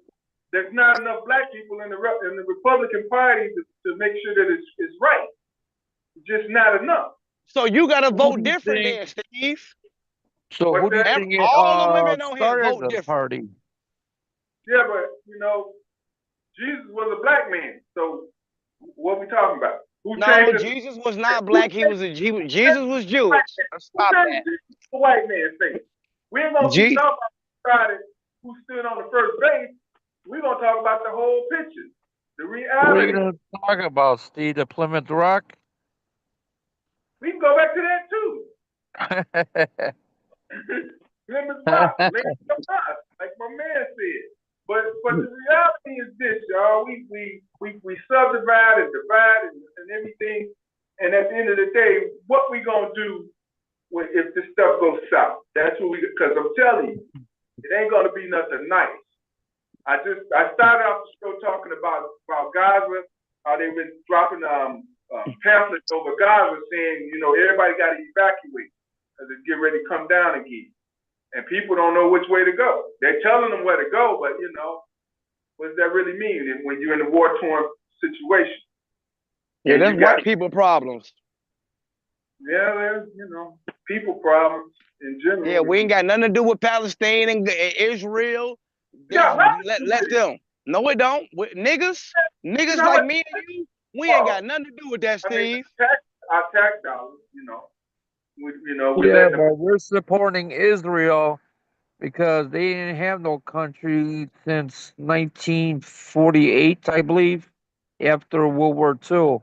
there's not enough black people in the Republican Party to make sure that it's right. It's just not enough. So you gotta vote different then, Steve. So who do you think all the women on here vote different? Party? Yeah, but Jesus was a black man. So what are we talking about? No, Jesus was not black. Jesus was Jewish. Stop that. The white man face. We ain't gonna keep talking about who stood on the first base. We're gonna talk about the whole picture, the reality. What are you gonna talk about, Steve? The Plymouth Rock? We can go back to that too. Plymouth Rock, like my man said. But the reality is this, y'all. We subdivide and divide and everything. And at the end of the day, what we gonna do if this stuff goes south? That's what because I'm telling you, it ain't gonna be nothing nice. I started off the show talking about Gaza, how they've been dropping pamphlets over Gaza saying, you know, everybody got to evacuate because it's getting ready to come down again. And people don't know which way to go. They're telling them where to go, but, you know, what does that really mean when you're in a war-torn situation? Yeah, that's white people problems. Yeah, there's, you know, people problems in general. Yeah, we ain't got nothing to do with Palestine and Israel. Yeah, let them. No, it don't. Niggas like me and you, we ain't got nothing to do with that, Steve. Our tax dollars, you know. Yeah, but we're supporting Israel because they didn't have no country since 1948, I believe, after World War II.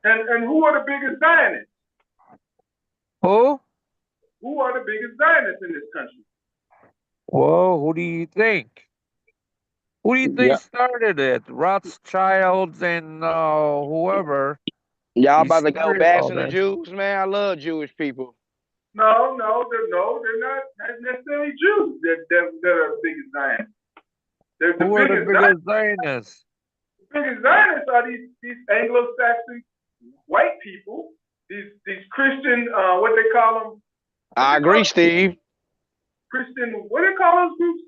And who are the biggest Zionists? Who? Who are the biggest Zionists in this country? Well, who do you think? Who do you think started it? Rothschilds and whoever. Y'all about to go bashing the Jews, man? I love Jewish people. No, they're not necessarily Jews that are the biggest Zionists. Who are the biggest Zionists? The biggest Zionists are these Anglo-Saxon white people, these Christian, what they call them? I agree, Steve. Christian, what do they call those groups?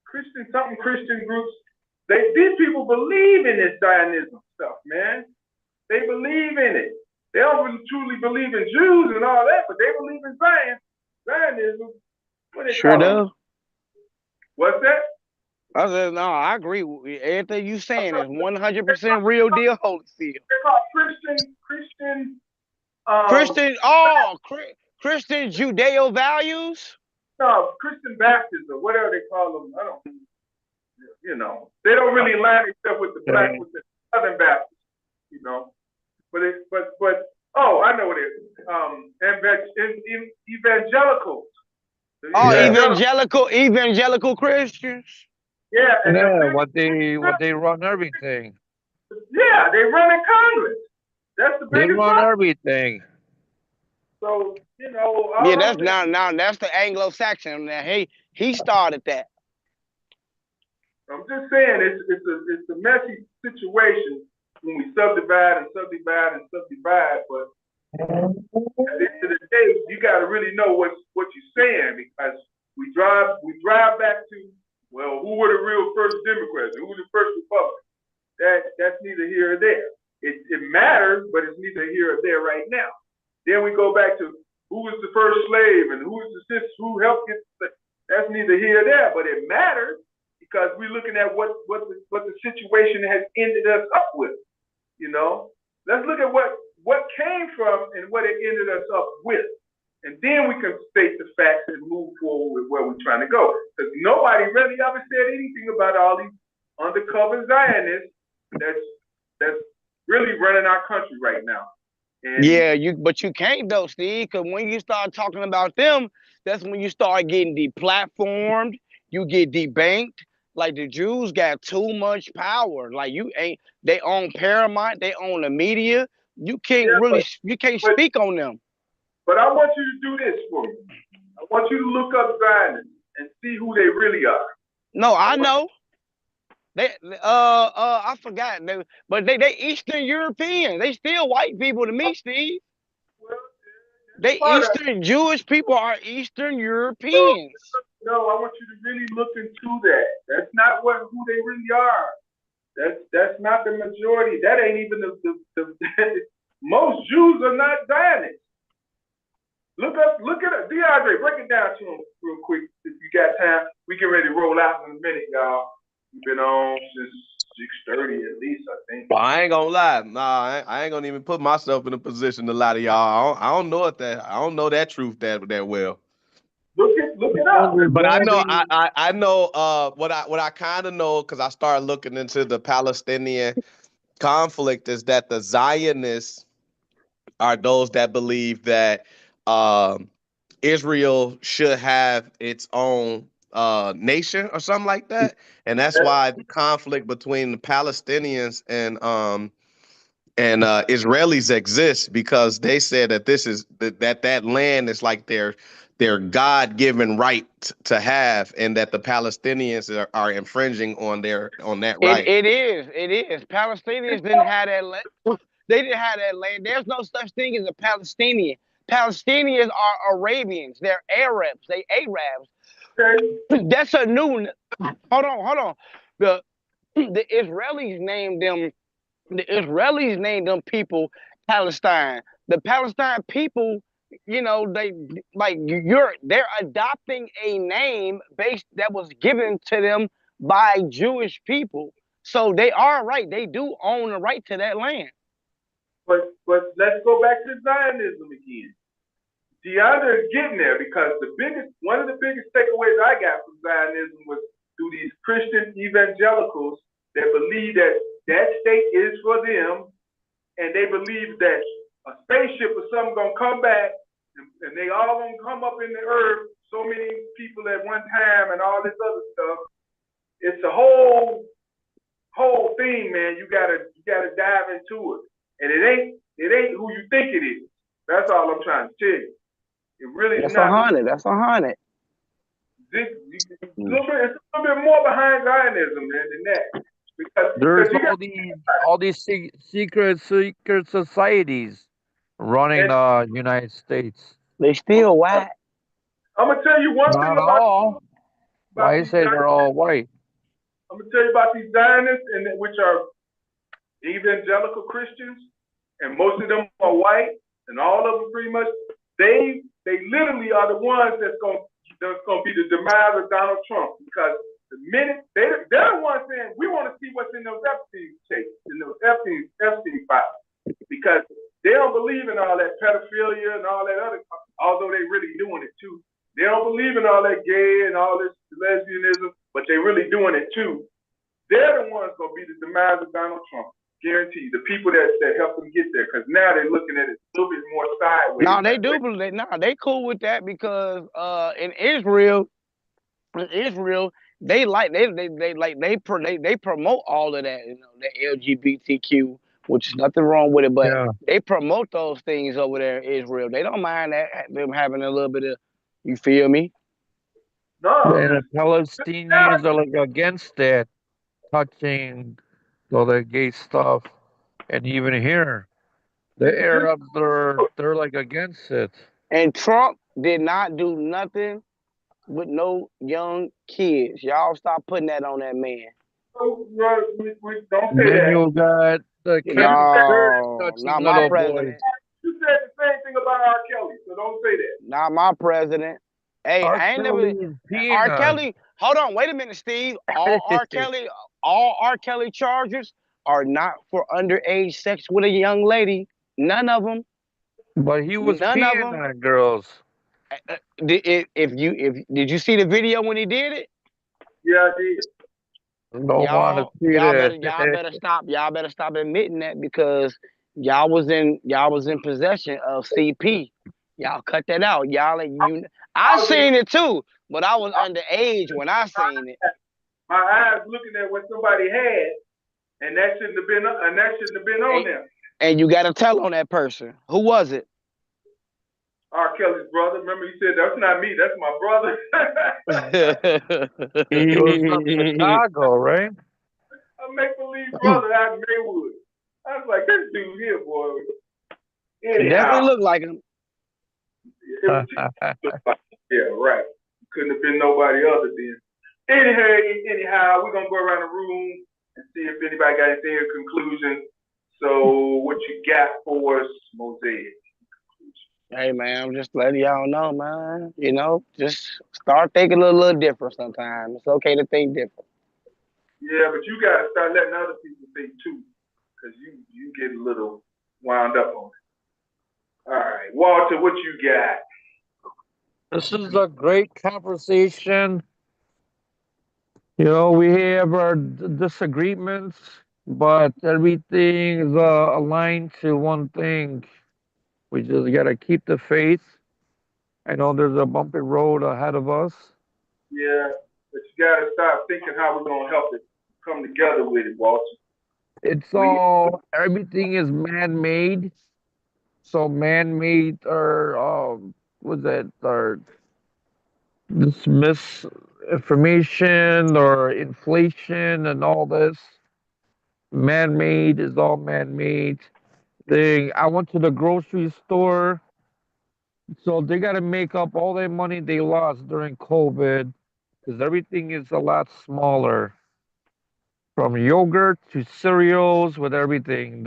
Christian groups. These people believe in this Zionism stuff, man. They believe in it. They don't really truly believe in Jews and all that, but they believe in Zionism. What they sure do. What's that? I said, no, I agree. Everything you saying is 100% real deal, Holyfield. They're called Christian Judeo values? No, Christian Baptists or whatever they call them. I don't, you know, they don't really align except with the Southern Baptists, you know. But I know what it is. Evangelicals. Evangelical Christians. Yeah. And what they run everything. Yeah, they run in Congress. That's the biggest. They run everything. So, you know. Yeah, that's the Anglo-Saxon. Now he started that. I'm just saying it's a messy situation when we subdivide, but at the end of the day, you got to really know what you're saying, because we drive back to, well, who were the real first Democrats? Who was the first Republicans? That's neither here or there. It matters, but it's neither here or there right now. Then we go back to who was the first slave and who helped get. That's neither here or there, but it matters because we're looking at what the situation has ended us up with. You know, let's look at what came from and what it ended us up with, and then we can state the facts and move forward with where we're trying to go. Because nobody really ever said anything about all these undercover Zionists that's really running our country right now. And but you can't though, Steve, because when you start talking about them, that's when you start getting deplatformed, you get debanked. Like the Jews got too much power. Like they own Paramount, they own the media. You can't speak on them. But I want you to do this for me. I want you to look up Zionists and see who they really are. No, I know. I forgot. But they Eastern European. They still white people to me, Steve. Jewish people are Eastern Europeans. No, I want you to really look into that. That's not who they really are. That's not the majority. That ain't even the most Jews are not Zionists. Look at it. DeAndre, break it down to him real quick if you got time. We get ready to roll out in a minute, y'all. We've been on since 6:30 at least, I think. Well, I ain't gonna lie. Nah, I ain't gonna even put myself in a position to lie to y'all. I don't know that truth that well. Look it up. But I know what I kind of know, because I started looking into the Palestinian conflict, is that the Zionists are those that believe that Israel should have its own nation or something like that, and that's why the conflict between the Palestinians and Israelis exists, because they said that that land is like their their God-given right to have, and that the Palestinians are infringing on that right. It is. Palestinians didn't have that land. They didn't have that land. There's no such thing as a Palestinian. Palestinians are Arabians. They're Arabs. They Arabs. That's a new. Hold on. The Israelis named them. The Israelis named them people Palestine. The Palestine people, they're adopting a name that was given to them by Jewish people. So they are right. They do own the right to that land. But let's go back to Zionism again. DeAndre is getting there because one of the biggest takeaways I got from Zionism was through these Christian evangelicals that believe that state is for them, and they believe that a spaceship or something gonna come back, and they all gonna come up in the earth, so many people at one time, and all this other stuff. It's a whole thing, man. You gotta dive into it, and it ain't who you think it is. That's all I'm trying to tell you. It really is not. That's a hundred. It's a little bit more behind Zionism than that. There's all these secret societies running the United States. They still white. I'm gonna tell you one thing Not about all. I say they're all white. I'm gonna tell you about these Zionists, which are evangelical Christians, and most of them are white, and all of them pretty much. They literally are the ones that's gonna be the demise of Donald Trump, because the minute they're the ones saying we want to see what's in those Epstein tapes, in those Epstein files, because they don't believe in all that pedophilia and all that other, although they really doing it too. They don't believe in all that gay and all this lesbianism, but they really doing it too. They're the ones gonna be the demise of Donald Trump. Guaranteed. The people that help them get there, because now they're looking at it a little bit more sideways. No, they do believe. No, they cool with that because in Israel, they promote all of that, the LGBTQ, which is nothing wrong with it, but they promote those things over there in Israel. They don't mind them having a little bit of, you feel me? No. And the Palestinians are like against that, touching all that gay stuff, and even here, the Arabs they're like against it. And Trump did not do nothing with no young kids. Y'all stop putting that on that man. We don't say Then that. you got the not my president. You said the same thing about R. Kelly, so don't say that. Not my president. Hey, I ain't never. R. Kelly. Hold on, wait a minute, Steve. All R. Kelly charges are not for underage sex with a young lady. None of them. But he was peeing on girls. Did you see the video when he did it? Yeah, I did. Y'all better stop admitting that, because y'all was in possession of CP. Y'all cut that out. I seen it too, but I was underage when I seen it. My eyes looking at what somebody had, and that shouldn't have been on there. And you got to tell on that person. Who was it? R. Kelly's brother. Remember, he said, "That's not me. That's my brother." He was from Chicago, right? A make-believe brother out in Maywood. I was like, this dude here, boy. It definitely looked like him. Yeah, right. Couldn't have been nobody other then. Anyhow, we're gonna go around the room and see if anybody got anything in conclusion. So, what you got for us, Mosaic? Hey man, I'm just letting y'all know, man. Just start thinking a little different sometimes. It's okay to think different. Yeah, but you gotta start letting other people think too, because you get a little wound up on it. All right, Walter, what you got? This is a great conversation. We have our disagreements, but everything is aligned to one thing. We just got to keep the faith. I know there's a bumpy road ahead of us. Yeah, but you got to start thinking how we're going to help it come together with it, Walter. Everything is man-made. So man-made are this misinformation or inflation and all this man-made is all man-made thing. I went to the grocery store, so they got to make up all their money they lost during COVID because everything is a lot smaller. From yogurt to cereals with everything,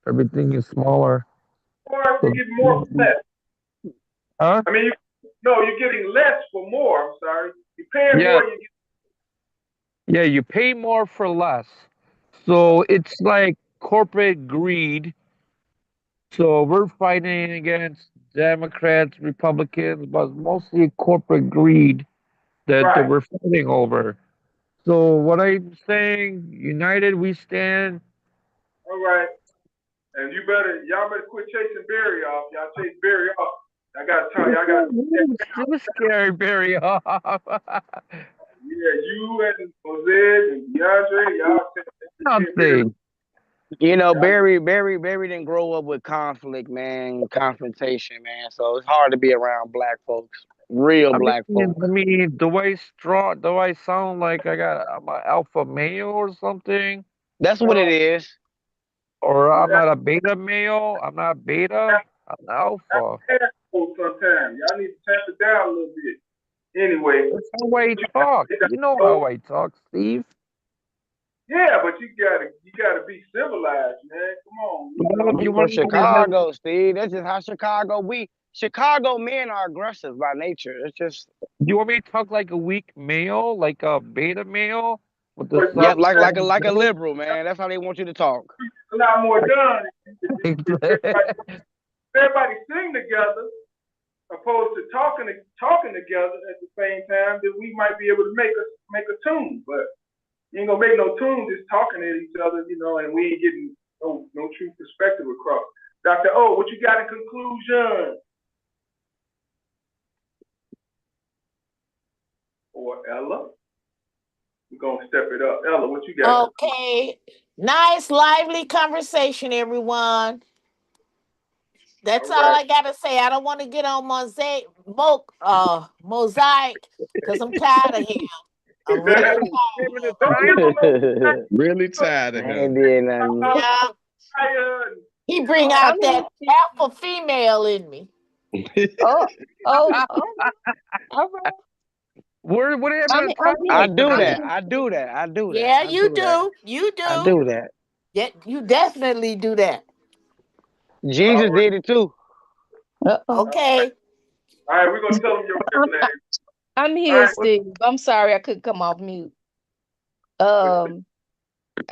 everything is smaller. Or So, you get more for less. huh? I mean, you're getting less for more. I'm sorry. You're paying Yeah, more. You yeah, you pay more for less. So it's like corporate greed. So we're fighting against Democrats, Republicans, but mostly corporate greed that right. we're fighting over. So what I'm saying, united we stand. All right. And y'all better quit chasing Barry off. Y'all chase Barry off. I gotta tell you, I got. Still scary, Barry off. Yeah, you and Jose and DeAndre, y'all. Nothing. You know, Barry didn't grow up with conflict, man, confrontation, man. So it's hard to be around black folks, real black folks. Do I sound like I'm an alpha male or something? That's what it is. Or I'm not a beta male? I'm not beta. I'm alpha. Sometimes y'all need to tap it down a little bit. Anyway, That's how I talk. You know how I talk, Steve. Yeah, but you gotta be civilized, man. Come on. You from Chicago, Steve. That's just how Chicago men are aggressive by nature. It's just. You want me to talk like a weak male, like a beta male? With the Yep, like a liberal, man. That's how they want you to talk. A lot more done. Everybody sing together, opposed to talking together at the same time. That we might be able to make a tune, but you ain't gonna make no tune just talking at each other, and we ain't getting no true perspective across. Dr. O, what you got in conclusion? Or Ella? We're gonna step it up. Ella, what you got? Okay. Nice, lively conversation, everyone. That's all I gotta say. I don't want to get on Mosaic because I'm tired of him. I'm really tired. Really tired of him. Yeah. He bring out that alpha female in me. All right. What happened? I do that. Yeah, you do. You do. I do that. Yeah, you definitely do that. Jesus did it too. Okay. All right, we're gonna tell them your name. I'm here, Steve. I'm sorry I couldn't come off mute. I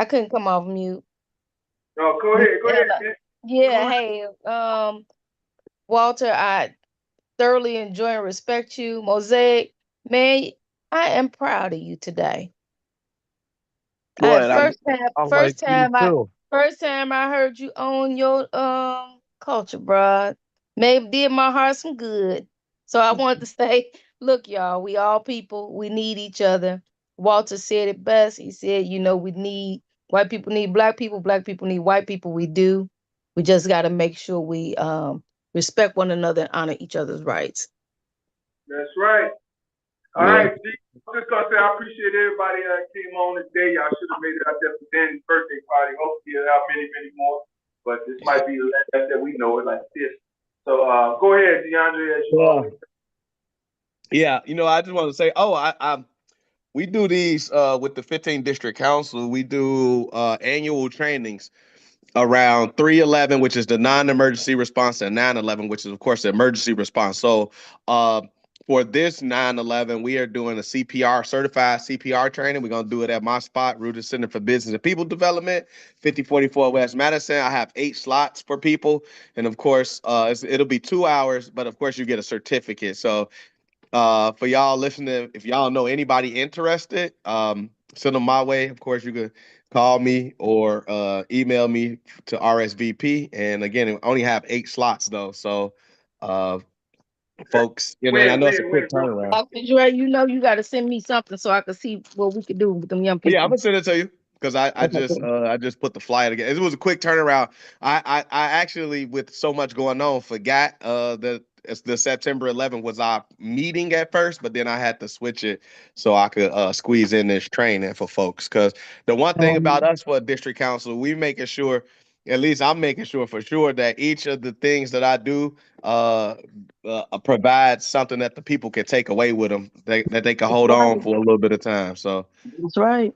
couldn't come off mute. No, go ahead. Yeah, hey, Walter, I thoroughly enjoy and respect you. Mosaic, man, I am proud of you today. First time I heard you own your culture, bruh. Maybe did my heart some good. So I wanted to say, look, y'all, we all people, we need each other. Walter said it best. He said, we need white people need black people need white people. We do. We just got to make sure we respect one another and honor each other's rights. That's right. All right, G. I'm just gonna say I appreciate everybody that came on today. Y'all should have made it out there for Danny's birthday party. Hopefully you'll have many more. But this might be the last that we know it like this. So go ahead, DeAndre, as you always. Yeah, I just want to say, we do these with the 15th District Council. We do annual trainings around 311, which is the non-emergency response, and 911, which is of course the emergency response. So for this 911, we are doing a certified CPR training. We're going to do it at my spot, Rooted Center for Business and People Development, 5044 West Madison. I have 8 slots for people. And of course, it'll be 2 hours, but of course you get a certificate. So for y'all listening, if y'all know anybody interested, send them my way. Of course, you can call me or email me to RSVP. And again, I only have 8 slots though. So folks, I know it's a quick turnaround. Dr. Dre, you got to send me something so I can see what we can do with them young people. Yeah, I'm gonna send it to you because I just put the flyer together. It was a quick turnaround. I actually, with so much going on, forgot that the September 11th was our meeting at first, but then I had to switch it so I could squeeze in this training for folks. Because the one thing about us for district council, we making sure, at least I'm making sure for sure, that each of the things that I do provide something that the people can take away with them, that they can hold on for a little bit of time. So That's right.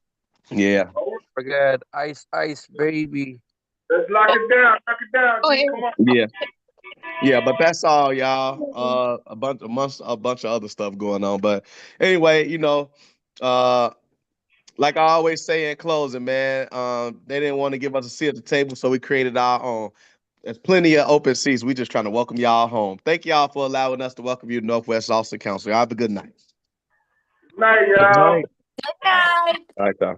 yeah. Forget Ice Ice Baby. Let's lock it down. Lock it down. G. Come on. Yeah. Yeah, but that's all, y'all. A bunch of other stuff going on. But anyway, like I always say in closing, man, they didn't want to give us a seat at the table, so we created our own. There's plenty of open seats. We just trying to welcome y'all home. Thank y'all for allowing us to welcome you to Northwest Austin Council. Y'all have a good night. Good night, Good y'all. night. Good night. All right, y'all.